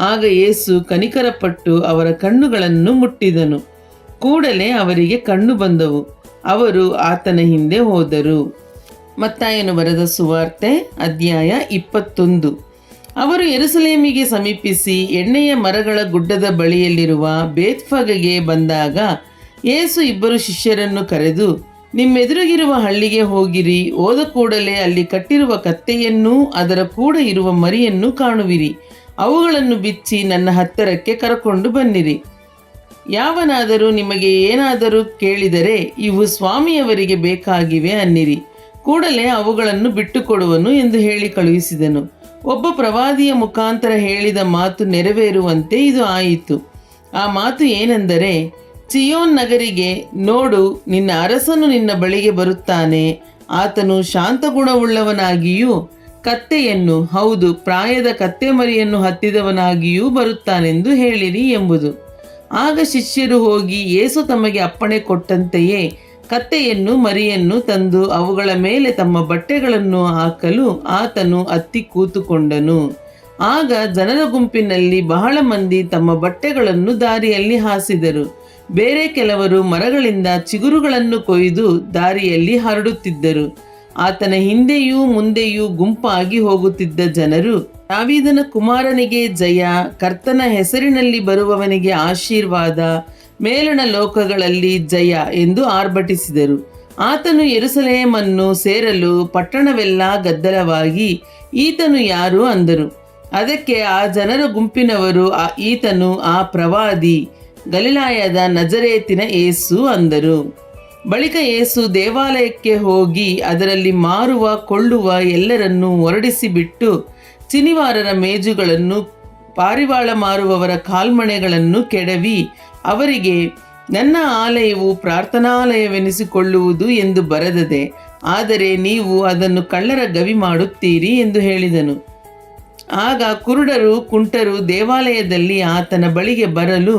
Speaker 1: ಆಗ ಯೇಸು ಕನಿಕರಪಟ್ಟು ಅವರ ಕಣ್ಣುಗಳನ್ನು ಮುಟ್ಟಿದನು. ಕೂಡಲೇ ಅವರಿಗೆ ಕಣ್ಣು ಬಂದವು. ಅವರು ಆತನ ಹಿಂದೆ ಹೋದರು. ಮತ್ತಾಯನು ಬರೆದ ಸುವಾರ್ತೆ ಅಧ್ಯಾಯ 21. ಅವರು ಯೆರೂಸಲೇಮಿಗೆ ಸಮೀಪಿಸಿ ಎಣ್ಣೆಯ ಮರಗಳ ಗುಡ್ಡದ ಬಳಿಯಲ್ಲಿರುವ ಬೇತ್ಫಗೆಗೆ ಬಂದಾಗ ಯೇಸು 2 ಶಿಷ್ಯರನ್ನು ಕರೆದು, ನಿಮ್ಮೆದುರಿಗಿರುವ ಹಳ್ಳಿಗೆ ಹೋಗಿರಿ. ಹೋದ ಕೂಡಲೇ ಅಲ್ಲಿ ಕಟ್ಟಿರುವ ಕತ್ತೆಯನ್ನೂ ಅದರ ಕೂಡ ಇರುವ ಮರಿಯನ್ನೂ ಕಾಣುವಿರಿ. ಅವುಗಳನ್ನು ಬಿಚ್ಚಿ ನನ್ನ ಹತ್ತಿರಕ್ಕೆ ಕರಕೊಂಡು ಬನ್ನಿರಿ. ಯಾವನಾದರೂ ನಿಮಗೆ ಏನಾದರೂ ಕೇಳಿದರೆ, ಇವು ಸ್ವಾಮಿಯವರಿಗೆ ಬೇಕಾಗಿವೆ ಅನ್ನಿರಿ. ಕೂಡಲೇ ಅವುಗಳನ್ನು ಬಿಟ್ಟುಕೊಡುವನು ಎಂದು ಹೇಳಿ ಕಳುಹಿಸಿದನು. ಒಬ್ಬ ಪ್ರವಾದಿಯ ಮುಖಾಂತರ ಹೇಳಿದ ಮಾತು ನೆರವೇರುವಂತೆ ಇದು ಆಯಿತು. ಆ ಮಾತು ಏನೆಂದರೆ, ಚಿಯೋನ್ ನಗರಿಗೆ, ನೋಡು, ನಿನ್ನ ಅರಸನು ನಿನ್ನ ಬಳಿಗೆ ಬರುತ್ತಾನೆ. ಆತನು ಶಾಂತಗುಣವುಳ್ಳವನಾಗಿಯೂ ಕತ್ತೆಯನ್ನು, ಹೌದು, ಪ್ರಾಯದ ಕತ್ತೆ ಮರಿಯನ್ನು ಹತ್ತಿದವನಾಗಿಯೂ ಬರುತ್ತಾನೆಂದು ಹೇಳಿರಿ ಎಂಬುದು. ಆಗ ಶಿಷ್ಯರು ಹೋಗಿ ಯೇಸು ತಮಗೆ ಅಪ್ಪಣೆ ಕೊಟ್ಟಂತೆಯೇ ಕತ್ತೆಯನ್ನು ಮರಿಯನ್ನು ತಂದು ಅವುಗಳ ಮೇಲೆ ತಮ್ಮ ಬಟ್ಟೆಗಳನ್ನು ಹಾಕಲು ಆತನು ಹತ್ತಿ ಕೂತುಕೊಂಡನು. ಆಗ ಜನರ ಗುಂಪಿನಲ್ಲಿ ಬಹಳ ಮಂದಿ ತಮ್ಮ ಬಟ್ಟೆಗಳನ್ನು ದಾರಿಯಲ್ಲಿ ಹಾಸಿದರು. ಬೇರೆ ಕೆಲವರು ಮರಗಳಿಂದ ಚಿಗುರುಗಳನ್ನು ಕೊಯ್ದು ದಾರಿಯಲ್ಲಿ ಹರಡುತ್ತಿದ್ದರು. ಆತನ ಹಿಂದೆಯೂ ಮುಂದೆಯೂ ಗುಂಪಾಗಿ ಹೋಗುತ್ತಿದ್ದ ಜನರು, ದಾವೀದನ ಕುಮಾರನಿಗೆ ಜಯ, ಕರ್ತನ ಹೆಸರಿನಲ್ಲಿ ಬರುವವನಿಗೆ ಆಶೀರ್ವಾದ, ಮೇಲಣ ಲೋಕಗಳಲ್ಲಿ ಜಯ ಎಂದು ಆರ್ಭಟಿಸಿದರು. ಆತನು ಯೆರೂಸಲೇಮನ್ನು ಸೇರಲು ಪಟ್ಟಣವೆಲ್ಲ ಗದ್ದಲವಾಗಿ, ಈತನು ಯಾರು ಅಂದರು. ಅದಕ್ಕೆ ಆ ಜನರ ಗುಂಪಿನವರು, ಈತನು ಆ ಪ್ರವಾದಿ, ಗಲಿಲಾಯದ ನಜರೇತಿನ ಯೇಸು ಅಂದರು. ಬಳಿಕ ಯೇಸು ದೇವಾಲಯಕ್ಕೆ ಹೋಗಿ ಅದರಲ್ಲಿ ಮಾರುವ ಕೊಳ್ಳುವ ಎಲ್ಲರನ್ನೂ ಹೊರಡಿಸಿಬಿಟ್ಟು ಚಿನಿವಾರರ ಮೇಜುಗಳನ್ನು, ಪಾರಿವಾಳ ಮಾರುವವರ ಕಾಲ್ಮಣೆಗಳನ್ನು ಕೆಡವಿ ಅವರಿಗೆ, ನನ್ನ ಆಲಯವು ಪ್ರಾರ್ಥನಾಲಯವೆನಿಸಿಕೊಳ್ಳುವುದು ಎಂದು ಬರೆದದೆ, ಆದರೆ ನೀವು ಅದನ್ನು ಕಳ್ಳರ ಗವಿ ಮಾಡುತ್ತೀರಿ ಎಂದು ಹೇಳಿದನು. ಆಗ ಕುರುಡರು, ಕುಂಟರು ದೇವಾಲಯದಲ್ಲಿ ಆತನ ಬಳಿಗೆ ಬರಲು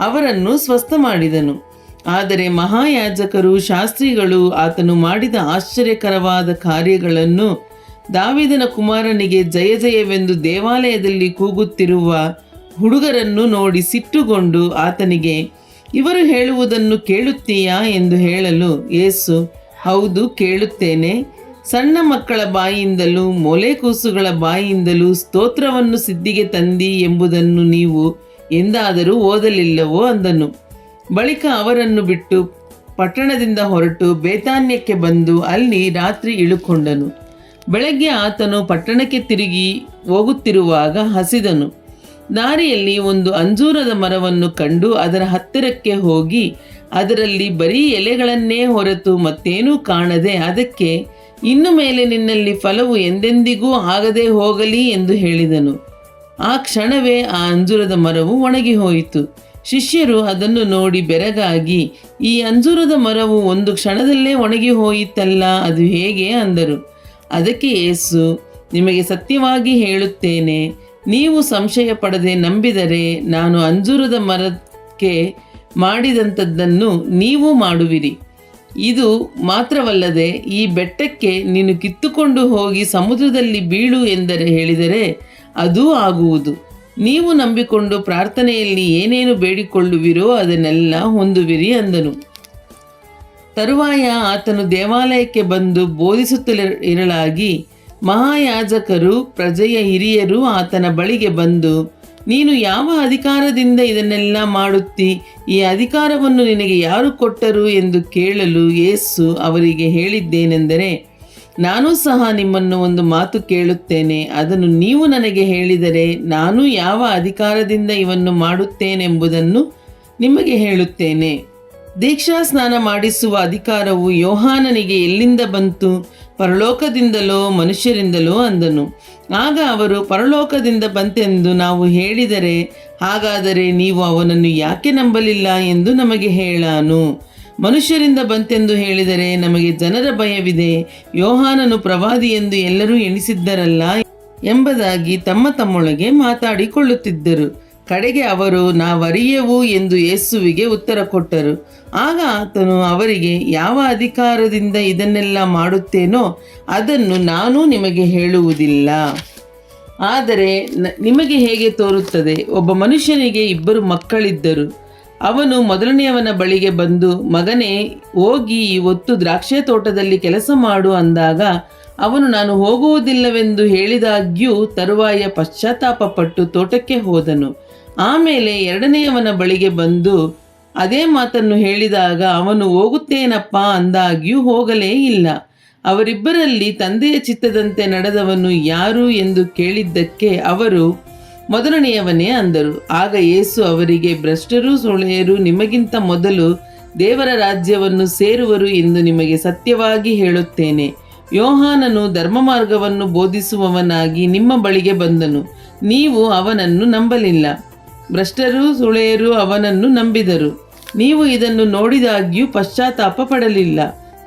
Speaker 1: ಅವರನ್ನು ಸ್ವಸ್ಥ ಮಾಡಿದನು. ಆದರೆ ಮಹಾಯಾಜಕರು, ಶಾಸ್ತ್ರಿಗಳು ಆತನು ಮಾಡಿದ ಆಶ್ಚರ್ಯಕರವಾದ ಕಾರ್ಯಗಳನ್ನು, ದಾವೀದನ ಕುಮಾರನಿಗೆ ಜಯ ಜಯವೆಂದು ದೇವಾಲಯದಲ್ಲಿ ಕೂಗುತ್ತಿರುವ ಹುಡುಗರನ್ನು ನೋಡಿ ಸಿಟ್ಟುಗೊಂಡು ಆತನಿಗೆ, ಇವರು ಹೇಳುವುದನ್ನು ಕೇಳುತ್ತೀಯಾ ಎಂದು ಹೇಳಲು ಯೇಸು, ಹೌದು, ಕೇಳುತ್ತೇನೆ. ಸಣ್ಣ ಮಕ್ಕಳ ಬಾಯಿಯಿಂದಲೂ ಮೊಲೆಕೂಸುಗಳ ಬಾಯಿಯಿಂದಲೂ ಸ್ತೋತ್ರವನ್ನು ಸಿದ್ಧಿಗೆ ತಂದಿ ಎಂಬುದನ್ನು ನೀವು ಎಂದಾದರೂ ಓದಲಿಲ್ಲವೋ ಅಂದನು. ಬಳಿಕ ಅವರನ್ನು ಬಿಟ್ಟು ಪಟ್ಟಣದಿಂದ ಹೊರಟು ಬೇತಾನ್ಯಕ್ಕೆ ಬಂದು ಅಲ್ಲಿ ರಾತ್ರಿ ಇಳುಕೊಂಡನು. ಬೆಳಗ್ಗೆ ಆತನು ಪಟ್ಟಣಕ್ಕೆ ತಿರುಗಿ ಹೋಗುತ್ತಿರುವಾಗ ಹಸಿದನು. ದಾರಿಯಲ್ಲಿ ಒಂದು ಅಂಜೂರದ ಮರವನ್ನು ಕಂಡು ಅದರ ಹತ್ತಿರಕ್ಕೆ ಹೋಗಿ ಅದರಲ್ಲಿ ಬರೀ ಎಲೆಗಳನ್ನೇ ಹೊರತು ಮತ್ತೇನೂ ಕಾಣದೆ ಅದಕ್ಕೆ, ಇನ್ನು ಮೇಲೆ ನಿನ್ನಲ್ಲಿ ಫಲವು ಎಂದೆಂದಿಗೂ ಆಗದೆ ಹೋಗಲಿ ಎಂದು ಹೇಳಿದನು. ಆ ಕ್ಷಣವೇ ಆ ಅಂಜೂರದ ಮರವು ಒಣಗಿ ಹೋಯಿತು. ಶಿಷ್ಯರು ಅದನ್ನು ನೋಡಿ ಬೆರಗಾಗಿ, ಈ ಅಂಜೂರದ ಮರವು ಒಂದು ಕ್ಷಣದಲ್ಲೇ ಒಣಗಿ ಹೋಯಿತಲ್ಲ, ಅದು ಹೇಗೆ ಅಂದರು. ಅದಕ್ಕೆ ಯೇಸು, ನಿಮಗೆ ಸತ್ಯವಾಗಿ ಹೇಳುತ್ತೇನೆ, ನೀವು ಸಂಶಯ ಪಡದೆ ನಂಬಿದರೆ ನಾನು ಅಂಜೂರದ ಮರಕ್ಕೆ ಮಾಡಿದಂಥದ್ದನ್ನು ನೀವು ಮಾಡುವಿರಿ. ಇದು ಮಾತ್ರವಲ್ಲದೆ ಈ ಬೆಟ್ಟಕ್ಕೆ ನೀನು ಕಿತ್ತುಕೊಂಡು ಹೋಗಿ ಸಮುದ್ರದಲ್ಲಿ ಬೀಳು ಎಂದರೆ ಹೇಳಿದರೆ ಅದೂ ಆಗುವುದು. ನೀವು ನಂಬಿಕೊಂಡು ಪ್ರಾರ್ಥನೆಯಲ್ಲಿ ಏನೇನು ಬೇಡಿಕೊಳ್ಳುವಿರೋ ಅದನ್ನೆಲ್ಲ ಹೊಂದುವಿರಿ ಅಂದನು. ತರುವಾಯ ಆತನು ದೇವಾಲಯಕ್ಕೆ ಬಂದು ಬೋಧಿಸುತ್ತಿರಲಾಗಿ ಮಹಾಯಾಜಕರು ಪ್ರಜೆಯ ಹಿರಿಯರು ಆತನ ಬಳಿಗೆ ಬಂದು, ನೀನು ಯಾವ ಅಧಿಕಾರದಿಂದ ಇದನ್ನೆಲ್ಲ ಮಾಡುತ್ತಿ? ಈ ಅಧಿಕಾರವನ್ನು ನಿನಗೆ ಯಾರು ಕೊಟ್ಟರು ಎಂದು ಕೇಳಲು ಯೇಸು ಅವರಿಗೆ ಹೇಳಿದ್ದೇನೆಂದರೆ, ನಾನೂ ಸಹ ನಿಮ್ಮನ್ನು ಒಂದು ಮಾತು ಕೇಳುತ್ತೇನೆ, ಅದನ್ನು ನೀವು ನನಗೆ ಹೇಳಿದರೆ ನಾನು ಯಾವ ಅಧಿಕಾರದಿಂದ ಇವನ್ನು ಮಾಡುತ್ತೇನೆಂಬುದನ್ನು ನಿಮಗೆ ಹೇಳುತ್ತೇನೆ. ದೀಕ್ಷಾ ಸ್ನಾನ ಮಾಡಿಸುವ ಅಧಿಕಾರವು ಯೋಹಾನನಿಗೆ ಎಲ್ಲಿಂದ ಬಂತು? ಪರಲೋಕದಿಂದಲೋ ಮನುಷ್ಯರಿಂದಲೋ ಅಂದನು. ಆಗ ಅವರು, ಪರಲೋಕದಿಂದ ಬಂತೆಂದು ನಾವು ಹೇಳಿದರೆ ಹಾಗಾದರೆ ನೀವು ಅವನನ್ನು ಯಾಕೆ ನಂಬಲಿಲ್ಲ ಎಂದು ನಮಗೆ ಹೇಳಾನು. ಮನುಷ್ಯರಿಂದ ಬಂತೆಂದು ಹೇಳಿದರೆ ನಮಗೆ ಜನರ ಭಯವಿದೆ, ಯೋಹಾನನು ಪ್ರವಾದಿ ಎಂದು ಎಲ್ಲರೂ ಎಣಿಸಿದ್ದರಲ್ಲ ಎಂಬುದಾಗಿ ತಮ್ಮೊಳಗೆ ಮಾತಾಡಿಕೊಳ್ಳುತ್ತಿದ್ದರು. ಕಡೆಗೆ ಅವರು, ನಾವರಿಯೆವು ಎಂದು ಯೇಸುವಿಗೆ ಉತ್ತರ ಕೊಟ್ಟರು. ಆಗ ಆತನು ಅವರಿಗೆ, ಯಾವ ಅಧಿಕಾರದಿಂದ ಇದನ್ನೆಲ್ಲ ಮಾಡುತ್ತೇನೋ ಅದನ್ನು ನಾನು ನಿಮಗೆ ಹೇಳುವುದಿಲ್ಲ. ಆದರೆ ನಿಮಗೆ ಹೇಗೆ ತೋರುತ್ತದೆ? ಒಬ್ಬ ಮನುಷ್ಯನಿಗೆ 2 ಮಕ್ಕಳಿದ್ದರು. ಅವನು ಮೊದಲನೆಯವನ ಬಳಿಗೆ ಬಂದು, ಮಗನೇ, ಹೋಗಿ ಇವತ್ತು ದ್ರಾಕ್ಷೆ ತೋಟದಲ್ಲಿ ಕೆಲಸ ಮಾಡು ಅಂದಾಗ ಅವನು, ನಾನು ಹೋಗುವುದಿಲ್ಲವೆಂದು ಹೇಳಿದಾಗ್ಯೂ ತರುವಾಯ ಪಶ್ಚಾತ್ತಾಪಪಟ್ಟು ತೋಟಕ್ಕೆ ಹೋದನು. ಆಮೇಲೆ 2ನೇಯವನ ಬಳಿಗೆ ಬಂದು ಅದೇ ಮಾತನ್ನು ಹೇಳಿದಾಗ ಅವನು, ಹೋಗುತ್ತೇನಪ್ಪ ಅಂದಾಗ್ಯೂ ಹೋಗಲೇ ಇಲ್ಲ. ಅವರಿಬ್ಬರಲ್ಲಿ ತಂದೆಯ ಚಿತ್ತದಂತೆ ನಡೆದವನು ಯಾರು ಎಂದು ಕೇಳಿದ್ದಕ್ಕೆ ಅವರು, ಮೊದಲನೆಯವನೇ ಅಂದರು. ಆಗ ಯೇಸು ಅವರಿಗೆ, ಭ್ರಷ್ಟರೂ ಸೂಳೆಯರೂ ನಿಮಗಿಂತ ಮೊದಲು ದೇವರ ರಾಜ್ಯವನ್ನು ಸೇರುವರು ಎಂದು ನಿಮಗೆ ಸತ್ಯವಾಗಿ ಹೇಳುತ್ತೇನೆ. ಯೋಹಾನನು ಧರ್ಮ ಮಾರ್ಗವನ್ನು ಬೋಧಿಸುವವನಾಗಿ ನಿಮ್ಮ ಬಳಿಗೆ ಬಂದನು, ನೀವು ಅವನನ್ನು ನಂಬಲಿಲ್ಲ. ಭ್ರಷ್ಟರೂ ಸೂಳೆಯರೂ ಅವನನ್ನು ನಂಬಿದರು. ನೀವು ಇದನ್ನು ನೋಡಿದಾಗ್ಯೂ ಪಶ್ಚಾತ್ತಾಪ ಪಡಲಿಲ್ಲ,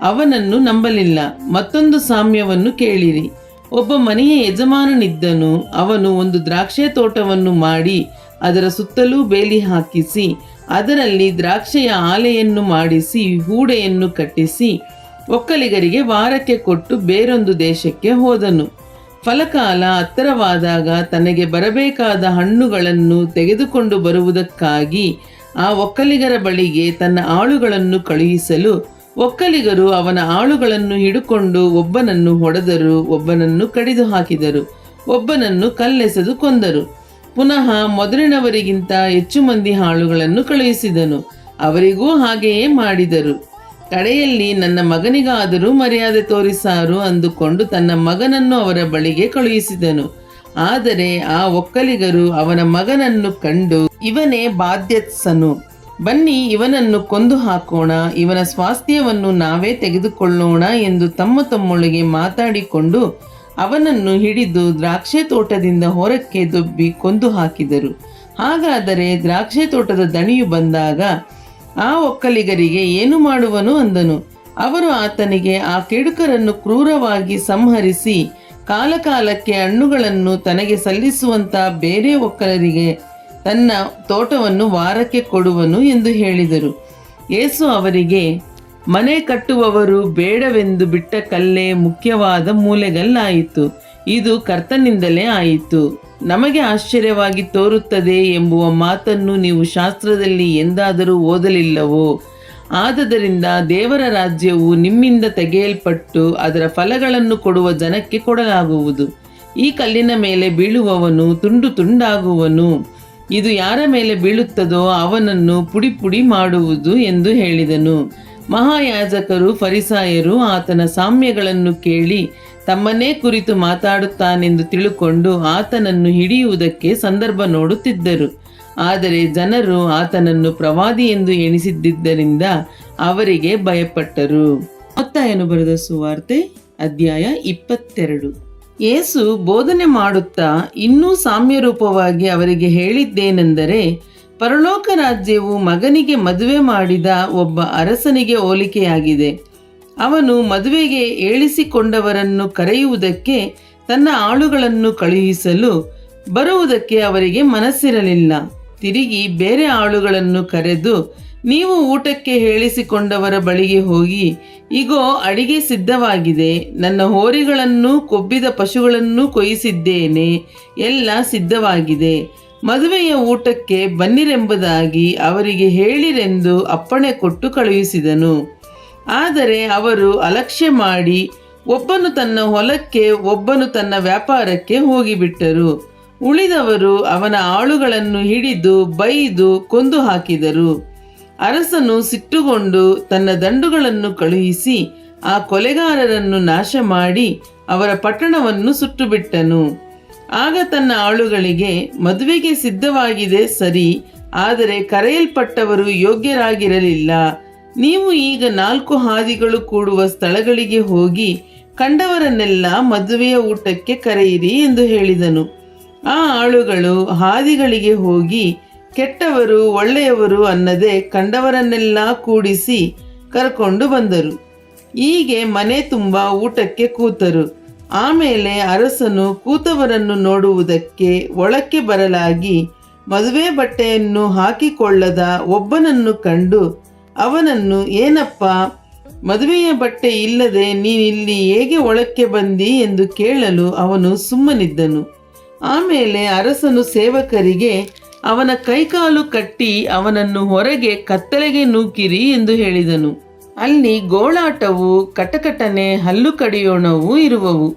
Speaker 1: ಅವನನ್ನು ನಂಬಲಿಲ್ಲ. ಮತ್ತೊಂದು ಸಾಮ್ಯವನ್ನು ಕೇಳಿರಿ. ಒಬ್ಬ ಮನೆಯ ಯಜಮಾನನಿದ್ದನು. ಅವನು ಒಂದು ದ್ರಾಕ್ಷೆ ತೋಟವನ್ನು ಮಾಡಿ ಅದರ ಸುತ್ತಲೂ ಬೇಲಿ ಹಾಕಿಸಿ ಅದರಲ್ಲಿ ದ್ರಾಕ್ಷೆಯ ಆಲೆಯನ್ನು ಮಾಡಿಸಿ ಹೂಡೆಯನ್ನು ಕಟ್ಟಿಸಿ ಒಕ್ಕಲಿಗರಿಗೆ ವಾರಕ್ಕೆ ಕೊಟ್ಟು ಬೇರೊಂದು ದೇಶಕ್ಕೆ ಹೋದನು. ಫಲಕಾಲ ಹತ್ತಿರವಾದಾಗ ತನಗೆ ಬರಬೇಕಾದ ಹಣ್ಣುಗಳನ್ನು ತೆಗೆದುಕೊಂಡು ಬರುವುದಕ್ಕಾಗಿ ಆ ಒಕ್ಕಲಿಗರ ಬಳಿಗೆ ತನ್ನ ಆಳುಗಳನ್ನು ಕಳುಹಿಸಲು ಒಕ್ಕಲಿಗರು ಅವನ ಆಳುಗಳನ್ನು ಹಿಡುಕೊಂಡು ಒಬ್ಬನನ್ನು ಹೊಡೆದರು, ಒಬ್ಬನನ್ನು ಕಡಿದು ಹಾಕಿದರು, ಒಬ್ಬನನ್ನು ಕಲ್ಲೆಸೆದು ಕೊಂದರು. ಪುನಃ ಮೊದಲಿನವರಿಗಿಂತ ಹೆಚ್ಚು ಮಂದಿ ಆಳುಗಳನ್ನು ಕಳುಹಿಸಿದನು. ಅವರಿಗೂ ಹಾಗೆಯೇ ಮಾಡಿದರು. ಕಡೆಯಲ್ಲಿ, ನನ್ನ ಮಗನಿಗಾದರೂ ಮರ್ಯಾದೆ ತೋರಿಸಾರು ಅಂದುಕೊಂಡು ತನ್ನ ಮಗನನ್ನು ಅವರ ಬಳಿಗೆ ಕಳುಹಿಸಿದನು. ಆದರೆ ಆ ಒಕ್ಕಲಿಗರು ಅವನ ಮಗನನ್ನು ಕಂಡು, ಇವನೇ ಬಾಧ್ಯಸ್ಥನು, ಬನ್ನಿ ಇವನನ್ನು ಕೊಂದು ಹಾಕೋಣ, ಇವನ ಸ್ವಾಸ್ಥ್ಯವನ್ನು ನಾವೇ ತೆಗೆದುಕೊಳ್ಳೋಣ ಎಂದು ತಮ್ಮೊಳಗೆ ಮಾತಾಡಿಕೊಂಡು ಅವನನ್ನು ಹಿಡಿದು ದ್ರಾಕ್ಷೆ ತೋಟದಿಂದ ಹೊರಕ್ಕೆ ದೊಬ್ಬಿ ಕೊಂದು ಹಾಕಿದರು. ಹಾಗಾದರೆ ದ್ರಾಕ್ಷೆ ತೋಟದ ದಣಿಯು ಬಂದಾಗ ಆ ಒಕ್ಕಲಿಗರಿಗೆ ಏನು ಮಾಡುವನು ಅಂದನು. ಅವರು ಆತನಿಗೆ, ಆ ಕೆಡುಕರನ್ನು ಕ್ರೂರವಾಗಿ ಸಂಹರಿಸಿ ಕಾಲಕಾಲಕ್ಕೆ ಹಣ್ಣುಗಳನ್ನು ತನಗೆ ಸಲ್ಲಿಸುವಂಥ ಬೇರೆ ಒಕ್ಕಲರಿಗೆ ತನ್ನ ತೋಟವನ್ನು ವಾರಕ್ಕೆ ಕೊಡುವನು ಎಂದು ಹೇಳಿದರು. ಯೇಸು ಅವರಿಗೆ, ಮನೆ ಕಟ್ಟುವವರು ಬೇಡವೆಂದು ಬಿಟ್ಟ ಕಲ್ಲೇ ಮುಖ್ಯವಾದ ಮೂಲೆಗಲ್ಲಾಯಿತು. ಇದು ಕರ್ತನಿಂದಲೇ ಆಯಿತು. ನಮಗೆ ಆಶ್ಚರ್ಯವಾಗಿ ತೋರುತ್ತದೆ ಎಂಬುವ ಮಾತನ್ನು ನೀವು ಶಾಸ್ತ್ರದಲ್ಲಿ ಎಂದಾದರೂ ಓದಲಿಲ್ಲವೋ? ಆದದರಿಂದ ದೇವರ ರಾಜ್ಯವು ನಿಮ್ಮಿಂದ ತೆಗೆಯಲ್ಪಟ್ಟು ಅದರ ಫಲಗಳನ್ನು ಕೊಡುವ ಜನಕ್ಕೆ ಕೊಡಲಾಗುವುದು. ಈ ಕಲ್ಲಿನ ಮೇಲೆ ಬೀಳುವವನು ತುಂಡು ತುಂಡಾಗುವನು, ಇದು ಯಾರ ಮೇಲೆ ಬೀಳುತ್ತದೋ ಅವನನ್ನು ಪುಡಿ ಪುಡಿ ಮಾಡುವುದು ಎಂದು ಹೇಳಿದನು. ಮಹಾಯಾಜಕರು ಫರಿಸಾಯರು ಆತನ ಸಾಮ್ಯಗಳನ್ನು ಕೇಳಿ ತಮ್ಮನ್ನೇ ಕುರಿತು ಮಾತಾಡುತ್ತಾನೆಂದು ತಿಳುಕೊಂಡು ಆತನನ್ನು ಹಿಡಿಯುವುದಕ್ಕೆ ಸಂದರ್ಭ ನೋಡುತ್ತಿದ್ದರು. ಆದರೆ ಜನರು ಆತನನ್ನು ಪ್ರವಾದಿ ಎಂದು ಎಣಿಸಿದ್ದರಿಂದ ಅವರಿಗೆ ಭಯಪಟ್ಟರು. ಮತ್ತಾಯನು ಬರೆದ ಸುವಾರ್ತೆ ಅಧ್ಯಾಯ 22. ಯೇಸು ಬೋಧನೆ ಮಾಡುತ್ತಾ ಇನ್ನೂ ಸಾಮ್ಯರೂಪವಾಗಿ ಅವರಿಗೆ ಹೇಳಿದ್ದೇನೆಂದರೆ, ಪರಲೋಕ ರಾಜ್ಯವು ಮಗನಿಗೆ ಮದುವೆ ಮಾಡಿದ ಒಬ್ಬ ಅರಸನಿಗೆ ಹೋಲಿಕೆಯಾಗಿದೆ. ಅವನು ಮದುವೆಗೆ ಏಳಿಸಿಕೊಂಡವರನ್ನು ಕರೆಯುವುದಕ್ಕೆ ತನ್ನ ಆಳುಗಳನ್ನು ಕಳುಹಿಸಲು ಬರುವುದಕ್ಕೆ ಅವರಿಗೆ ಮನಸ್ಸಿರಲಿಲ್ಲ. ತಿರುಗಿ ಬೇರೆ ಆಳುಗಳನ್ನು ಕರೆದು, ನೀವು ಊಟಕ್ಕೆ ಹೇಳಿಸಿಕೊಂಡವರ ಬಳಿಗೆ ಹೋಗಿ, ಇಗೋ ಅಡಿಗೆ ಸಿದ್ಧವಾಗಿದೆ, ನನ್ನ ಹೋರಿಗಳನ್ನು ಕೊಬ್ಬಿದ ಪಶುಗಳನ್ನು ಕೊಯ್ಯಿಸಿದ್ದೇನೆ, ಎಲ್ಲ ಸಿದ್ಧವಾಗಿದೆ, ಮದುವೆಯ ಊಟಕ್ಕೆ ಬನ್ನಿರೆಂಬುದಾಗಿ ಅವರಿಗೆ ಹೇಳಿರೆಂದು ಅಪ್ಪಣೆ ಕೊಟ್ಟು ಕಳುಹಿಸಿದನು. ಆದರೆ ಅವರು ಅಲಕ್ಷ್ಯ ಮಾಡಿ ಒಬ್ಬನು ತನ್ನ ಹೊಲಕ್ಕೆ, ಒಬ್ಬನು ತನ್ನ ವ್ಯಾಪಾರಕ್ಕೆ ಹೋಗಿಬಿಟ್ಟರು. ಉಳಿದವರು ಅವನ ಆಳುಗಳನ್ನು ಹಿಡಿದು ಬೈದು ಕೊಂದು ಹಾಕಿದರು. ಅರಸನು ಸಿಟ್ಟುಗೊಂಡು ತನ್ನ ದಂಡುಗಳನ್ನು ಕಳುಹಿಸಿ ಆ ಕೊಲೆಗಾರರನ್ನು ನಾಶ ಮಾಡಿ ಅವರ ಪಟ್ಟಣವನ್ನು ಸುಟ್ಟುಬಿಟ್ಟನು. ಆಗ ತನ್ನ ಆಳುಗಳಿಗೆ, ಮದುವೆಗೆ ಸಿದ್ಧವಾಗಿದೆ ಸರಿ, ಆದರೆ ಕರೆಯಲ್ಪಟ್ಟವರು ಯೋಗ್ಯರಾಗಿರಲಿಲ್ಲ. ನೀವು ಈಗ 4 ಹಾದಿಗಳು ಕೂಡುವ ಸ್ಥಳಗಳಿಗೆ ಹೋಗಿ ಕಂಡವರನ್ನೆಲ್ಲ ಮದುವೆಯ ಊಟಕ್ಕೆ ಕರೆಯಿರಿ ಎಂದು ಹೇಳಿದನು. ಆ ಆಳುಗಳು ಹಾದಿಗಳಿಗೆ ಹೋಗಿ ಕೆಟ್ಟವರು ಒಳ್ಳೆಯವರು ಅನ್ನದೆ ಕಂಡವರನ್ನೆಲ್ಲ ಕೂಡಿಸಿ ಕರ್ಕೊಂಡು ಬಂದರು. ಹೀಗೆ ಮನೆ ತುಂಬ ಊಟಕ್ಕೆ ಕೂತರು. ಆಮೇಲೆ ಅರಸನು ಕೂತವರನ್ನು ನೋಡುವುದಕ್ಕೆ ಒಳಕ್ಕೆ ಬರಲಾಗಿ ಮದುವೆ ಬಟ್ಟೆಯನ್ನು ಹಾಕಿಕೊಳ್ಳದ ಒಬ್ಬನನ್ನು ಕಂಡು ಅವನನ್ನು, ಏನಪ್ಪ, ಮದುವೆಯ ಬಟ್ಟೆ ಇಲ್ಲದೆ ನೀನಿಲ್ಲಿ ಹೇಗೆ ಒಳಕ್ಕೆ ಬಂದಿ ಎಂದು ಕೇಳಲು ಅವನು ಸುಮ್ಮನಿದ್ದನು. ಆಮೇಲೆ ಅರಸನು ಸೇವಕರಿಗೆ, ಅವನ ಕೈಕಾಲು ಕಟ್ಟಿ ಅವನನ್ನು ಹೊರಗೆ ಕತ್ತಲೆಗೆ ನೂಕಿರಿ ಎಂದು ಹೇಳಿದನು. ಅಲ್ಲಿ ಗೋಳಾಟವು, ಕಟಕಟನೆ, ಹಲ್ಲು ಕಡಿಯೋಣವೂ ಇರುವವು.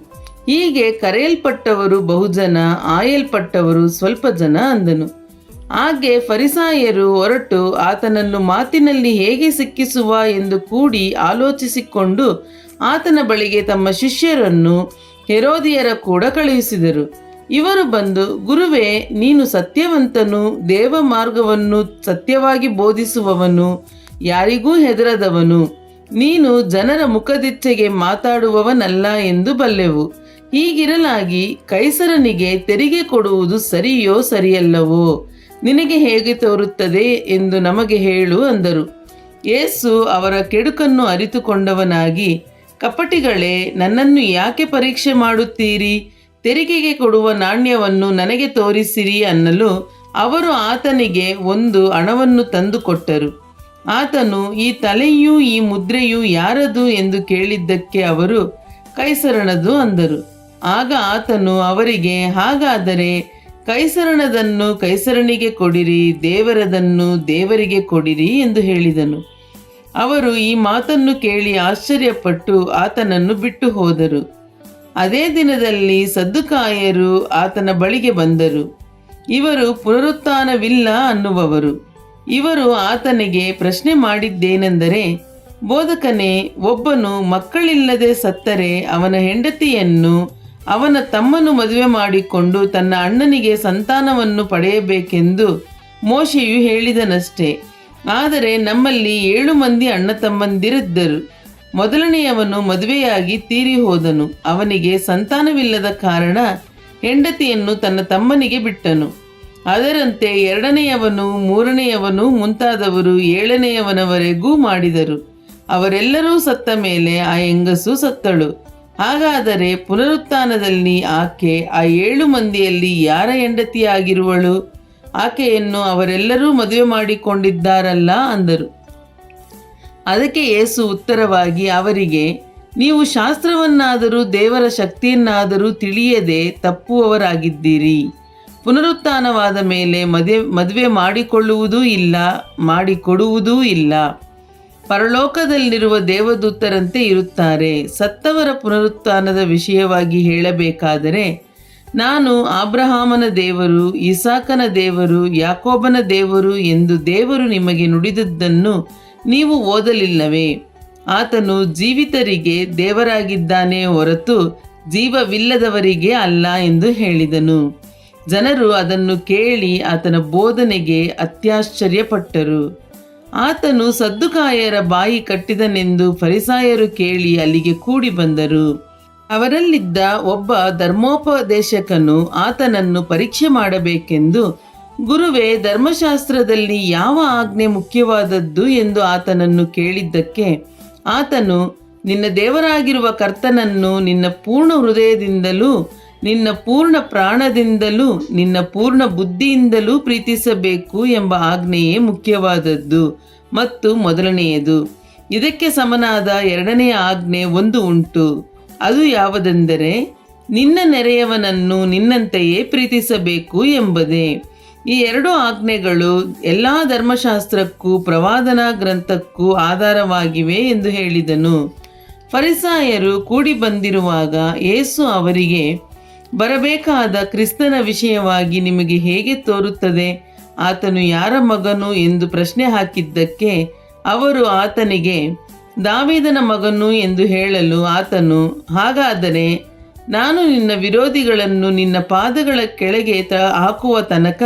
Speaker 1: ಹೀಗೆ ಕರೆಯಲ್ಪಟ್ಟವರು ಬಹುಜನ, ಆಯಲ್ಪಟ್ಟವರು ಸ್ವಲ್ಪ ಜನ ಅಂದನು. ಹಾಗೆ ಫರಿಸಾಯರು ಹೊರಟು ಆತನನ್ನು ಮಾತಿನಲ್ಲಿ ಹೇಗೆ ಸಿಕ್ಕಿಸುವ ಎಂದು ಕೂಡಿ ಆಲೋಚಿಸಿಕೊಂಡು ಆತನ ಬಳಿಗೆ ತಮ್ಮ ಶಿಷ್ಯರನ್ನು ಹೆರೋದಿಯರ ಕೂಡ ಕಳುಹಿಸಿದರು. ಇವರು ಬಂದು, ಗುರುವೇ, ನೀನು ಸತ್ಯವಂತನು, ದೇವ ಮಾರ್ಗವನ್ನು ಸತ್ಯವಾಗಿ ಬೋಧಿಸುವವನು, ಯಾರಿಗೂ ಹೆದರದವನು, ನೀನು ಜನರ ಮುಖದಿಚ್ಛೆಗೆ ಮಾತಾಡುವವನಲ್ಲ ಎಂದು ಬಲ್ಲೆವು. ಹೀಗಿರಲಾಗಿ ಕೈಸರನಿಗೆ ತೆರಿಗೆ ಕೊಡುವುದು ಸರಿಯೋ ಸರಿಯಲ್ಲವೋ, ನಿನಗೆ ಹೇಗೆ ತೋರುತ್ತದೆ ಎಂದು ನಮಗೆ ಹೇಳು ಅಂದರು. ಯೇಸು ಅವರ ಕೆಡುಕನ್ನು ಅರಿತುಕೊಂಡವನಾಗಿ, ಕಪಟಿಗಳೇ, ನನ್ನನ್ನು ಯಾಕೆ ಪರೀಕ್ಷೆ ಮಾಡುತ್ತೀರಿ? ತೆರಿಗೆಗೆ ಕೊಡುವ ನಾಣ್ಯವನ್ನು ನನಗೆ ತೋರಿಸಿರಿ ಅನ್ನಲು ಅವರು ಆತನಿಗೆ 1 ಹಣವನ್ನು ತಂದು ಕೊಟ್ಟರು. ಆತನು, ಈ ತಲೆಯೂ ಈ ಮುದ್ರೆಯೂ ಯಾರದು ಎಂದು ಕೇಳಿದ್ದಕ್ಕೆ ಅವರು, ಕೈಸರನದು ಅಂದರು. ಆಗ ಆತನು ಅವರಿಗೆ, ಹಾಗಾದರೆ ಕೈಸರನದನ್ನು ಕೈಸರನಿಗೆ ಕೊಡಿರಿ, ದೇವರದನ್ನು ದೇವರಿಗೆ ಕೊಡಿರಿ ಎಂದು ಹೇಳಿದನು. ಅವರು ಈ ಮಾತನ್ನು ಕೇಳಿ ಆಶ್ಚರ್ಯಪಟ್ಟು ಆತನನ್ನು ಬಿಟ್ಟು ಹೋದರು. ಅದೇ ದಿನದಲ್ಲಿ ಸದ್ದುಕಾಯರು ಆತನ ಬಳಿಗೆ ಬಂದರು. ಇವರು ಪುನರುತ್ಥಾನವಿಲ್ಲ ಅನ್ನುವವರು. ಇವರು ಆತನಿಗೆ ಪ್ರಶ್ನೆ ಮಾಡಿದ್ದೇನೆಂದರೆ, ಬೋಧಕನೇ, ಒಬ್ಬನು ಮಕ್ಕಳಿಲ್ಲದೆ ಸತ್ತರೆ ಅವನ ಹೆಂಡತಿಯನ್ನು ಅವನ ತಮ್ಮನು ಮದುವೆ ಮಾಡಿಕೊಂಡು ತನ್ನ ಅಣ್ಣನಿಗೆ ಸಂತಾನವನ್ನು ಪಡೆಯಬೇಕೆಂದು ಮೋಶೆಯು ಹೇಳಿದನಷ್ಟೇ. ಆದರೆ ನಮ್ಮಲ್ಲಿ 7 ಮಂದಿ ಅಣ್ಣ ತಮ್ಮಂದಿರಿದ್ದರು. ಮೊದಲನೆಯವನು ಮದುವೆಯಾಗಿ ತೀರಿ ಹೋದನು. ಅವನಿಗೆ ಸಂತಾನವಿಲ್ಲದ ಕಾರಣ ಹೆಂಡತಿಯನ್ನು ತನ್ನ ತಮ್ಮನಿಗೆ ಬಿಟ್ಟನು. ಅದರಂತೆ 2ನೆಯವನು, 3ನೆಯವನು ಮುಂತಾದವರು 7ನೆಯವನವರೆಗೂ ಮಾಡಿದರು. ಅವರೆಲ್ಲರೂ ಸತ್ತ ಮೇಲೆ ಆ ಹೆಂಗಸು ಸತ್ತಳು. ಹಾಗಾದರೆ ಪುನರುತ್ಥಾನದಲ್ಲಿ ಆಕೆ ಆ 7 ಮಂದಿಯಲ್ಲಿ ಯಾರ ಹೆಂಡತಿಯಾಗಿರುವಳು? ಆಕೆಯನ್ನು ಅವರೆಲ್ಲರೂ ಮದುವೆ ಮಾಡಿಕೊಂಡಿದ್ದಾರಲ್ಲ ಅಂದರು. ಅದಕ್ಕೆ ಯೇಸು ಉತ್ತರವಾಗಿ ಅವರಿಗೆ, ನೀವು ಶಾಸ್ತ್ರವನ್ನಾದರೂ ದೇವರ ಶಕ್ತಿಯನ್ನಾದರೂ ತಿಳಿಯದೆ ತಪ್ಪುವವರಾಗಿದ್ದೀರಿ. ಪುನರುತ್ಥಾನವಾದ ಮೇಲೆ ಮದುವೆ ಮಾಡಿಕೊಳ್ಳುವುದೂ ಇಲ್ಲ, ಮಾಡಿಕೊಡುವುದೂ ಇಲ್ಲ. ಪರಲೋಕದಲ್ಲಿರುವ ದೇವದೂತರಂತೆ ಇರುತ್ತಾರೆ. ಸತ್ತವರ ಪುನರುತ್ಥಾನದ ವಿಷಯವಾಗಿ ಹೇಳಬೇಕಾದರೆ, ನಾನು ಅಬ್ರಹಾಮನ ದೇವರು, ಇಸಾಕನ ದೇವರು, ಯಾಕೋಬನ ದೇವರು ಎಂದು ದೇವರು ನಿಮಗೆ ನುಡಿದದ್ದನ್ನು ನೀವು ಓದಲಿಲ್ಲವೇ? ಆತನು ಜೀವಿತರಿಗೆ ದೇವರಾಗಿದ್ದಾನೆ ಹೊರತು ಜೀವವಿಲ್ಲದವರಿಗೆ ಅಲ್ಲ ಎಂದು ಹೇಳಿದನು. ಜನರು ಅದನ್ನು ಕೇಳಿ ಆತನ ಬೋಧನೆಗೆ ಅತ್ಯಾಶ್ಚರ್ಯಪಟ್ಟರು. ಆತನು ಸದ್ದುಕಾಯರ ಬಾಯಿ ಕಟ್ಟಿದನೆಂದು ಫರಿಸಾಯರು ಕೇಳಿ ಅಲ್ಲಿಗೆ ಕೂಡಿ ಬಂದರು. ಅವರಲ್ಲಿದ್ದ ಒಬ್ಬ ಧರ್ಮೋಪದೇಶಕನು ಆತನನ್ನು ಪರೀಕ್ಷೆ ಮಾಡಬೇಕೆಂದು, ಗುರುವೇ, ಧರ್ಮಶಾಸ್ತ್ರದಲ್ಲಿ ಯಾವ ಆಜ್ಞೆ ಮುಖ್ಯವಾದದ್ದು ಎಂದು ಆತನನ್ನು ಕೇಳಿದ್ದಕ್ಕೆ ಆತನು, ನಿನ್ನ ದೇವರಾಗಿರುವ ಕರ್ತನನ್ನು ನಿನ್ನ ಪೂರ್ಣ ಹೃದಯದಿಂದಲೂ ನಿನ್ನ ಪೂರ್ಣ ಪ್ರಾಣದಿಂದಲೂ ನಿನ್ನ ಪೂರ್ಣ ಬುದ್ಧಿಯಿಂದಲೂ ಪ್ರೀತಿಸಬೇಕು ಎಂಬ ಆಜ್ಞೆಯೇ ಮುಖ್ಯವಾದದ್ದು ಮತ್ತು ಮೊದಲನೆಯದು. ಇದಕ್ಕೆ ಸಮನಾದ ಎರಡನೆಯ ಆಜ್ಞೆ ಒಂದು ಉಂಟು. ಅದು ಯಾವುದೆಂದರೆ, ನಿನ್ನ ನೆರೆಯವನನ್ನು ನಿನ್ನಂತೆಯೇ ಪ್ರೀತಿಸಬೇಕು ಎಂಬುದೇ. ಈ ಎರಡು ಆಜ್ಞೆಗಳು ಎಲ್ಲ ಧರ್ಮಶಾಸ್ತ್ರಕ್ಕೂ ಪ್ರವಾದನಾ ಗ್ರಂಥಕ್ಕೂ ಆಧಾರವಾಗಿವೆ ಎಂದು ಹೇಳಿದನು. ಫರಿಸಾಯರು ಕೂಡಿ ಬಂದಿರುವಾಗ ಯೇಸು ಅವರಿಗೆ, ಬರಬೇಕಾದ ಕ್ರಿಸ್ತನ ವಿಷಯವಾಗಿ ನಿಮಗೆ ಹೇಗೆ ತೋರುತ್ತದೆ? ಆತನು ಯಾರ ಮಗನು ಎಂದು ಪ್ರಶ್ನೆ ಹಾಕಿದ್ದಕ್ಕೆ ಅವರು ಆತನಿಗೆ, ದಾವೀದನ ಮಗನು ಎಂದು ಹೇಳಲು ಆತನು, ಹಾಗಾದರೆ ನಾನು ನಿನ್ನ ವಿರೋಧಿಗಳನ್ನು ನಿನ್ನ ಪಾದಗಳ ಕೆಳಗೆ ಹಾಕುವ ತನಕ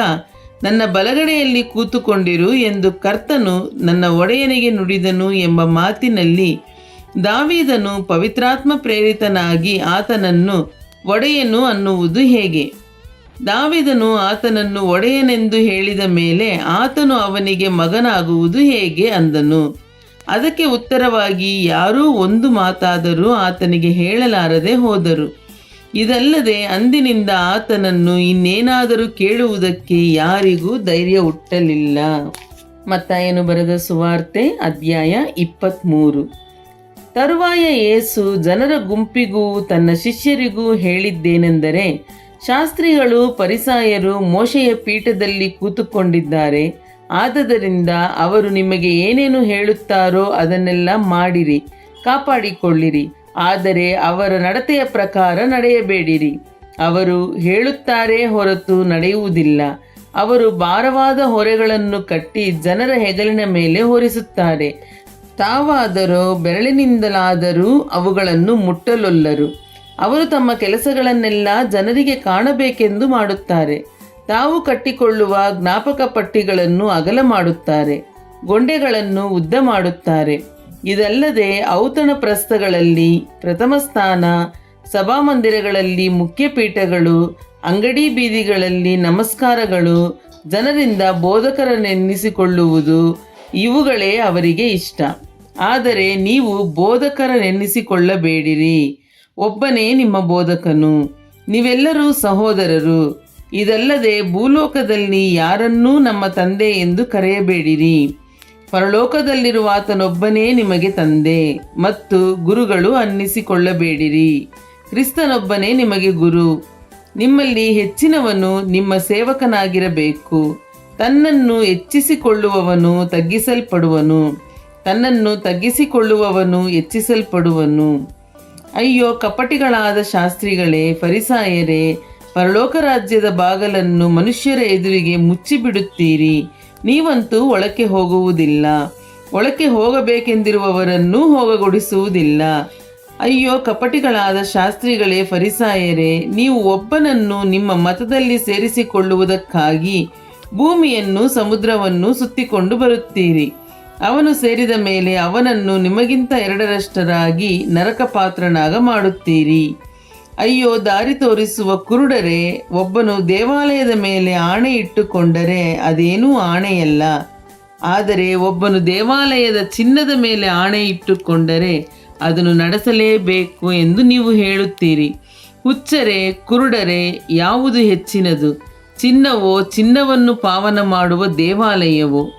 Speaker 1: ನನ್ನ ಬಲಗಡೆಯಲ್ಲಿ ಕೂತುಕೊಂಡಿರು ಎಂದು ಕರ್ತನು ನನ್ನ ಒಡೆಯನಿಗೆ ನುಡಿದನು ಎಂಬ ಮಾತಿನಲ್ಲಿ ದಾವೀದನು ಪವಿತ್ರಾತ್ಮ ಪ್ರೇರಿತನಾಗಿ ಆತನನ್ನು ಒಡೆಯನು ಅನ್ನುವುದು ಹೇಗೆ? ದಾವೀದನು ಆತನನ್ನು ಒಡೆಯನೆಂದು ಹೇಳಿದ ಮೇಲೆ ಆತನು ಅವನಿಗೆ ಮಗನಾಗುವುದು ಹೇಗೆ ಅಂದನು. ಅದಕ್ಕೆ ಉತ್ತರವಾಗಿ ಯಾರೂ ಒಂದು ಮಾತಾದರೂ ಆತನಿಗೆ ಹೇಳಲಾರದೆ ಹೋದರು. ಇದಲ್ಲದೆ ಅಂದಿನಿಂದ ಆತನನ್ನು ಇನ್ನೇನಾದರೂ ಕೇಳುವುದಕ್ಕೆ ಯಾರಿಗೂ ಧೈರ್ಯ ಹುಟ್ಟಲಿಲ್ಲ. ಮತ್ತಾಯನು ಬರೆದ ಸುವಾರ್ತೆ ಅಧ್ಯಾಯ 23. ತರುವಾಯ ಯೇಸು ಜನರ ಗುಂಪಿಗೂ ತನ್ನ ಶಿಷ್ಯರಿಗೂ ಹೇಳಿದ್ದೇನೆಂದರೆ, ಶಾಸ್ತ್ರಿಗಳು ಫರಿಸಾಯರು ಮೋಶೆಯ ಪೀಠದಲ್ಲಿ ಕೂತುಕೊಂಡಿದ್ದಾರೆ. ಆದದರಿಂದ ಅವರು ನಿಮಗೆ ಏನೇನು ಹೇಳುತ್ತಾರೋ ಅದನ್ನೆಲ್ಲ ಮಾಡಿರಿ, ಕಾಪಾಡಿಕೊಳ್ಳಿರಿ. ಆದರೆ ಅವರ ನಡತೆಯ ಪ್ರಕಾರ ನಡೆಯಬೇಡಿರಿ. ಅವರು ಹೇಳುತ್ತಾರೆ ಹೊರತು ನಡೆಯುವುದಿಲ್ಲ. ಅವರು ಭಾರವಾದ ಹೊರೆಗಳನ್ನು ಕಟ್ಟಿ ಜನರ ಹೆಗಲಿನ ಮೇಲೆ ಹೊರಿಸುತ್ತಾರೆ. ತಾವಾದರೋ ಬೆರಳಿನಿಂದಲಾದರೂ ಅವುಗಳನ್ನು ಮುಟ್ಟಲೊಲ್ಲರು. ಅವರು ತಮ್ಮ ಕೆಲಸಗಳನ್ನೆಲ್ಲ ಜನರಿಗೆ ಕಾಣಬೇಕೆಂದು ಮಾಡುತ್ತಾರೆ. ತಾವು ಕಟ್ಟಿಕೊಳ್ಳುವ ಜ್ಞಾಪಕ ಪಟ್ಟಿಗಳನ್ನು ಅಗಲ ಮಾಡುತ್ತಾರೆ, ಗೊಂಡೆಗಳನ್ನು ಉದ್ದ ಮಾಡುತ್ತಾರೆ. ಇದಲ್ಲದೆ ಔತಣ ಪ್ರಸ್ಥಗಳಲ್ಲಿ ಪ್ರಥಮ ಸ್ಥಾನ, ಸಭಾಮಂದಿರಗಳಲ್ಲಿ ಮುಖ್ಯಪೀಠಗಳು, ಅಂಗಡಿ ಬೀದಿಗಳಲ್ಲಿ ನಮಸ್ಕಾರಗಳು, ಜನರಿಂದ ಬೋಧಕರನ್ನೆನ್ನಿಸಿಕೊಳ್ಳುವುದು, ಇವುಗಳೇ ಅವರಿಗೆ ಇಷ್ಟ. ಆದರೆ ನೀವು ಬೋಧಕರನ್ನೆನ್ನಿಸಿಕೊಳ್ಳಬೇಡಿರಿ, ಒಬ್ಬನೇ ನಿಮ್ಮ ಬೋಧಕನು. ನೀವೆಲ್ಲರೂ ಸಹೋದರರು. ಇದಲ್ಲದೆ ಭೂಲೋಕದಲ್ಲಿ ಯಾರನ್ನೂ ನಮ್ಮ ತಂದೆ ಎಂದು ಕರೆಯಬೇಡಿರಿ. ಪರಲೋಕದಲ್ಲಿರುವ ಆತನೊಬ್ಬನೇ ನಿಮಗೆ ತಂದೆ ಮತ್ತು ಗುರುಗಳು ಅನ್ನಿಸಿಕೊಳ್ಳಬೇಡಿರಿ. ಕ್ರಿಸ್ತನೊಬ್ಬನೇ ನಿಮಗೆ ಗುರು. ನಿಮ್ಮಲ್ಲಿ ಹೆಚ್ಚಿನವನು ನಿಮ್ಮ ಸೇವಕನಾಗಿರಬೇಕು. ತನ್ನನ್ನು ಹೆಚ್ಚಿಸಿಕೊಳ್ಳುವವನು ತಗ್ಗಿಸಲ್ಪಡುವನು, ತನ್ನನ್ನು ತಗ್ಗಿಸಿಕೊಳ್ಳುವವನು ಹೆಚ್ಚಿಸಲ್ಪಡುವನು. ಅಯ್ಯೋ ಕಪಟಿಗಳಾದ ಶಾಸ್ತ್ರಿಗಳೇ, ಫರಿಸಾಯರೇ, ಪರಲೋಕ ರಾಜ್ಯದ ಬಾಗಲನ್ನು ಮನುಷ್ಯರ ಎದುರಿಗೆ ಮುಚ್ಚಿಬಿಡುತ್ತೀರಿ. ನೀವಂತೂ ಒಳಕ್ಕೆ ಹೋಗುವುದಿಲ್ಲ, ಒಳಕ್ಕೆ ಹೋಗಬೇಕೆಂದಿರುವವರನ್ನೂ ಹೋಗಗೊಡಿಸುವುದಿಲ್ಲ. ಅಯ್ಯೋ ಕಪಟಿಗಳಾದ ಶಾಸ್ತ್ರಿಗಳೇ, ಫರಿಸಾಯರೇ, ನೀವು ಒಬ್ಬನನ್ನು ನಿಮ್ಮ ಮತದಲ್ಲಿ ಸೇರಿಸಿಕೊಳ್ಳುವುದಕ್ಕಾಗಿ ಭೂಮಿಯನ್ನು ಸಮುದ್ರವನ್ನು ಸುತ್ತಿಕೊಂಡು ಬರುತ್ತೀರಿ. ಅವನು ಸೇರಿದ ಮೇಲೆ ಅವನನ್ನು ನಿಮಗಿಂತ ಎರಡರಷ್ಟರಾಗಿ ನರಕ ಪಾತ್ರನಾಗ ಮಾಡುತ್ತೀರಿ. ಅಯ್ಯೋ ದಾರಿ ತೋರಿಸುವ ಕುರುಡರೇ, ಒಬ್ಬನು ದೇವಾಲಯದ ಮೇಲೆ ಆಣೆ ಇಟ್ಟುಕೊಂಡರೆ ಅದೇನೂ ಆಣೆಯಲ್ಲ. ಆದರೆ ಒಬ್ಬನು ದೇವಾಲಯದ ಚಿನ್ನದ ಮೇಲೆ ಆಣೆ ಇಟ್ಟುಕೊಂಡರೆ ಅದನ್ನು ನಡೆಸಲೇಬೇಕು ಎಂದು ನೀವು ಹೇಳುತ್ತೀರಿ. ಹುಚ್ಚರೇ, ಕುರುಡರೇ, ಯಾವುದು ಹೆಚ್ಚಿನದು? ಚಿನ್ನವೋ, ಚಿನ್ನವನ್ನು ಪಾವನ ಮಾಡುವ ದೇವಾಲಯವೋ?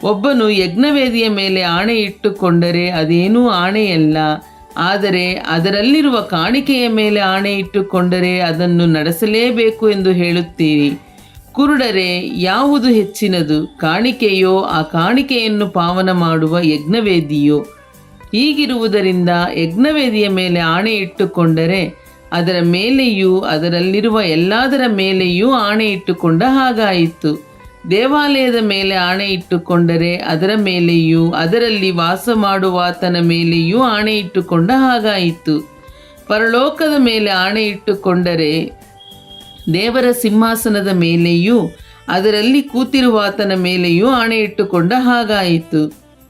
Speaker 1: ಒಬ್ಬನು ಯಜ್ಞವೇದಿಯ ಮೇಲೆ ಆಣೆ ಇಟ್ಟುಕೊಂಡರೆ ಅದೇನೂ ಆಣೆಯಲ್ಲ. ಆದರೆ ಅದರಲ್ಲಿರುವ ಕಾಣಿಕೆಯ ಮೇಲೆ ಆಣೆ ಇಟ್ಟುಕೊಂಡರೆ ಅದನ್ನು ನಡೆಸಲೇಬೇಕು ಎಂದು ಹೇಳುತ್ತೀರಿ. ಕುರುಡರೇ, ಯಾವುದು ಹೆಚ್ಚಿನದು? ಕಾಣಿಕೆಯೋ, ಆ ಕಾಣಿಕೆಯನ್ನು ಪಾವನ ಮಾಡುವ ಯಜ್ಞವೇದಿಯೋ? ಹೀಗಿರುವುದರಿಂದ ಯಜ್ಞವೇದಿಯ ಮೇಲೆ ಆಣೆ ಇಟ್ಟುಕೊಂಡರೆ ಅದರ ಮೇಲೆಯೂ ಅದರಲ್ಲಿರುವ ಎಲ್ಲದರ ಮೇಲೆಯೂ ಆಣೆ ಇಟ್ಟುಕೊಂಡ ಹಾಗಾಯಿತು. ದೇವಾಲಯದ ಮೇಲೆ ಆಣೆ ಇಟ್ಟುಕೊಂಡರೆ ಅದರ ಮೇಲೆಯೂ ಅದರಲ್ಲಿ ವಾಸ ಮಾಡುವಾತನ ಮೇಲೆಯೂ ಆಣೆ ಇಟ್ಟುಕೊಂಡ ಹಾಗಾಯಿತು. ಪರಲೋಕದ ಮೇಲೆ ಆಣೆ ಇಟ್ಟುಕೊಂಡರೆ ದೇವರ ಸಿಂಹಾಸನದ ಮೇಲೆಯೂ ಅದರಲ್ಲಿ ಕೂತಿರುವಾತನ ಮೇಲೆಯೂ ಆಣೆ ಇಟ್ಟುಕೊಂಡ ಹಾಗಾಯಿತು.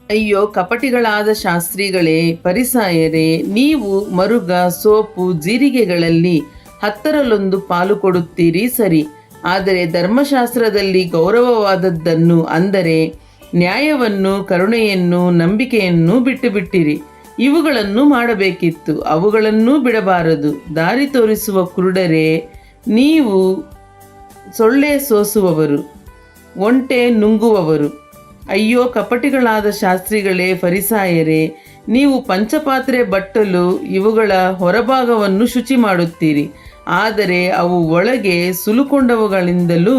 Speaker 1: ಅಯ್ಯೋ ಕಪಟಿಗಳಾದ ಶಾಸ್ತ್ರಿಗಳೇ, ಫರಿಸಾಯರೇ, ನೀವು ಮರುಗ, ಸೋಪು, ಜೀರಿಗೆಗಳಲ್ಲಿ 10 ಪಾಲು ಕೊಡುತ್ತೀರಿ ಸರಿ, ಆದರೆ ಧರ್ಮಶಾಸ್ತ್ರದಲ್ಲಿ ಗೌರವವಾದದ್ದನ್ನು, ಅಂದರೆ ನ್ಯಾಯವನ್ನು, ಕರುಣೆಯನ್ನು, ನಂಬಿಕೆಯನ್ನು ಬಿಟ್ಟುಬಿಟ್ಟಿರಿ. ಇವುಗಳನ್ನು ಮಾಡಬೇಕಿತ್ತು, ಅವುಗಳನ್ನೂ ಬಿಡಬಾರದು. ದಾರಿ ತೋರಿಸುವ ಕುರುಡರೇ, ನೀವು ಸೊಳ್ಳೆ ಸೋಸುವವರು, ಒಂಟೆ ನುಂಗುವವರು. ಅಯ್ಯೋ ಕಪಟಿಗಳಾದ ಶಾಸ್ತ್ರಿಗಳೇ, ಫರಿಸಾಯರೇ, ನೀವು ಪಂಚಪಾತ್ರೆ, ಬಟ್ಟಲು ಇವುಗಳ ಹೊರಭಾಗವನ್ನು ಶುಚಿ ಮಾಡುತ್ತೀರಿ, ಆದರೆ ಅವು ಒಳಗೆ ಸುಲುಕೊಂಡವುಗಳಿಂದಲೂ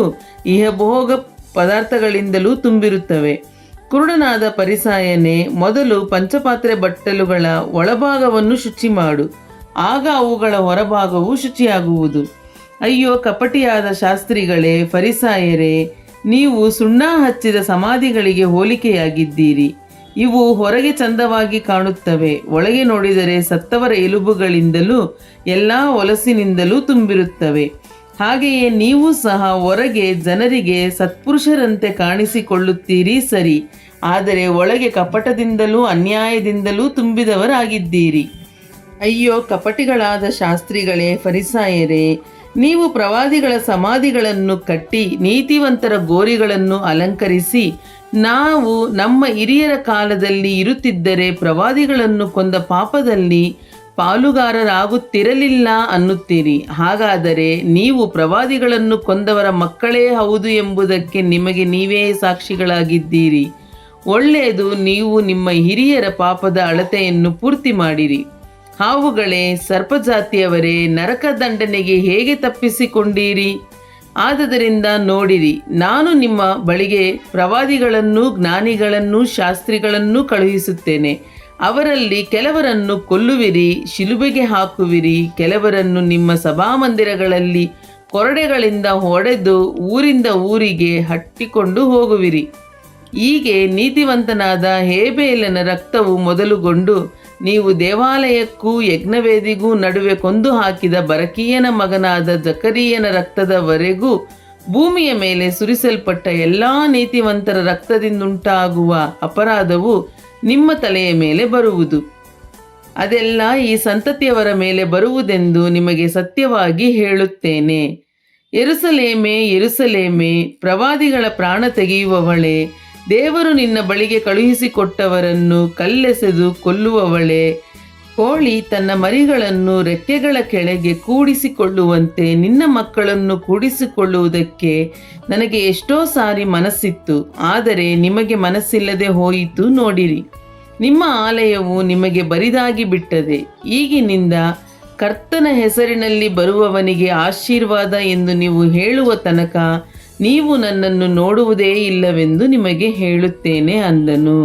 Speaker 1: ಇಹಭೋಗ ಪದಾರ್ಥಗಳಿಂದಲೂ ತುಂಬಿರುತ್ತವೆ. ಕುರುಡನಾದ ಫರಿಸಾಯನೇ, ಮೊದಲು ಪಂಚಪಾತ್ರೆ ಬಟ್ಟಲುಗಳ ಒಳಭಾಗವನ್ನು ಶುಚಿ ಮಾಡು, ಆಗ ಅವುಗಳ ಹೊರಭಾಗವು ಶುಚಿಯಾಗುವುದು. ಅಯ್ಯೋ ಕಪಟಿಯಾದ ಶಾಸ್ತ್ರಿಗಳೇ, ಫರಿಸಾಯರೇ, ನೀವು ಸುಣ್ಣ ಹಚ್ಚಿದ ಸಮಾಧಿಗಳಿಗೆ ಹೋಲಿಕೆಯಾಗಿದ್ದೀರಿ. ಇವು ಹೊರಗೆ ಚಂದವಾಗಿ ಕಾಣುತ್ತವೆ, ಒಳಗೆ ನೋಡಿದರೆ ಸತ್ತವರ ಎಲುಬುಗಳಿಂದಲೂ ಎಲ್ಲ ಹೊಲಸಿನಿಂದಲೂ ತುಂಬಿರುತ್ತವೆ. ಹಾಗೆಯೇ ನೀವು ಸಹ ಹೊರಗೆ ಜನರಿಗೆ ಸತ್ಪುರುಷರಂತೆ ಕಾಣಿಸಿಕೊಳ್ಳುತ್ತೀರಿ ಸರಿ, ಆದರೆ ಒಳಗೆ ಕಪಟದಿಂದಲೂ ಅನ್ಯಾಯದಿಂದಲೂ ತುಂಬಿದವರಾಗಿದ್ದೀರಿ. ಅಯ್ಯೋ ಕಪಟಿಗಳಾದ ಶಾಸ್ತ್ರಿಗಳೇ, ಫರಿಸಾಯರೇ, ನೀವು ಪ್ರವಾದಿಗಳ ಸಮಾಧಿಗಳನ್ನು ಕಟ್ಟಿ ನೀತಿವಂತರ ಗೋರಿಗಳನ್ನು ಅಲಂಕರಿಸಿ, ನಾವು ನಮ್ಮ ಹಿರಿಯರ ಕಾಲದಲ್ಲಿ ಇರುತ್ತಿದ್ದರೆ ಪ್ರವಾದಿಗಳನ್ನು ಕೊಂದ ಪಾಪದಲ್ಲಿ ಪಾಲುಗಾರರಾಗುತ್ತಿರಲಿಲ್ಲ ಅನ್ನುತ್ತೀರಿ. ಹಾಗಾದರೆ ನೀವು ಪ್ರವಾದಿಗಳನ್ನು ಕೊಂದವರ ಮಕ್ಕಳೇ ಹೌದು ಎಂಬುದಕ್ಕೆ ನಿಮಗೆ ನೀವೇ ಸಾಕ್ಷಿಗಳಾಗಿದ್ದೀರಿ. ಒಳ್ಳೆಯದು, ನೀವು ನಿಮ್ಮ ಹಿರಿಯರ ಪಾಪದ ಅಳತೆಯನ್ನು ಪೂರ್ತಿ ಮಾಡಿರಿ. ಹಾವುಗಳೇ, ಸರ್ಪಜಾತಿಯವರೇ, ನರಕ ದಂಡನೆಗೆ ಹೇಗೆ ತಪ್ಪಿಸಿಕೊಂಡಿರಿ? ಆದದರಿಂದ ನೋಡಿರಿ, ನಾನು ನಿಮ್ಮ ಬಳಿಗೆ ಪ್ರವಾದಿಗಳನ್ನೂ ಜ್ಞಾನಿಗಳನ್ನೂ ಶಾಸ್ತ್ರಿಗಳನ್ನೂ ಕಳುಹಿಸುತ್ತೇನೆ. ಅವರಲ್ಲಿ ಕೆಲವರನ್ನು ಕೊಲ್ಲುವಿರಿ, ಶಿಲುಬೆಗೆ ಹಾಕುವಿರಿ, ಕೆಲವರನ್ನು ನಿಮ್ಮ ಸಭಾಮಂದಿರಗಳಲ್ಲಿ ಕೊರಡೆಗಳಿಂದ ಹೊಡೆದು ಊರಿಂದ ಊರಿಗೆ ಹಟ್ಟಿಕೊಂಡು ಹೋಗುವಿರಿ. ಹೀಗೆ ನೀತಿವಂತನಾದ ಹೇಬೇಲನ ರಕ್ತವು ಮೊದಲುಗೊಂಡು ನೀವು ದೇವಾಲಯಕ್ಕೂ ಯಜ್ಞವೇದಿಗೂ ನಡುವೆ ಕೊಂದು ಹಾಕಿದ ಬರಕೀಯನ ಮಗನಾದ ಜಕರೀಯನ ರಕ್ತದವರೆಗೂ ಭೂಮಿಯ ಮೇಲೆ ಸುರಿಸಲ್ಪಟ್ಟ ಎಲ್ಲ ನೀತಿವಂತರ ರಕ್ತದಿಂದುಂಟಾಗುವ ಅಪರಾಧವು ನಿಮ್ಮ ತಲೆಯ ಮೇಲೆ ಬರುವುದು. ಅದೆಲ್ಲ ಈ ಸಂತತಿಯವರ ಮೇಲೆ ಬರುವುದೆಂದು ನಿಮಗೆ ಸತ್ಯವಾಗಿ ಹೇಳುತ್ತೇನೆ. ಯೆರೂಸಲೇಮೇ, ಯೆರೂಸಲೇಮೇ, ಪ್ರವಾದಿಗಳ ಪ್ರಾಣ ತೆಗೆಯುವವಳೇ, ದೇವರು ನಿನ್ನ ಬಳಿಗೆ ಕಳುಹಿಸಿಕೊಟ್ಟವರನ್ನು ಕಲ್ಲೆಸೆದು ಕೊಲ್ಲುವವಳೇ, ಕೋಳಿ ತನ್ನ ಮರಿಗಳನ್ನು ರೆಕ್ಕೆಗಳ ಕೆಳಗೆ ಕೂಡಿಸಿಕೊಳ್ಳುವಂತೆ ನಿನ್ನ ಮಕ್ಕಳನ್ನು ಕೂಡಿಸಿಕೊಳ್ಳುವುದಕ್ಕೆ ನನಗೆ ಎಷ್ಟೋ ಸಾರಿ ಮನಸ್ಸಿತ್ತು, ಆದರೆ ನಿಮಗೆ ಮನಸ್ಸಿಲ್ಲದೆ ಹೋಯಿತು. ನೋಡಿರಿ, ನಿಮ್ಮ ಆಲಯವು ನಿಮಗೆ ಬರಿದಾಗಿ ಬಿಟ್ಟದೆ. ಈಗಿನಿಂದ ಕರ್ತನ ಹೆಸರಿನಲ್ಲಿ ಬರುವವನಿಗೆ ಆಶೀರ್ವಾದ ಎಂದು ನೀವು ಹೇಳುವ ತನಕ ನೀವು ನನ್ನನ್ನು ನೋಡುವುದೇ ಇಲ್ಲವೆಂದು ನಿಮಗೆ ಹೇಳುತ್ತೇನೆ ಅಂದನು.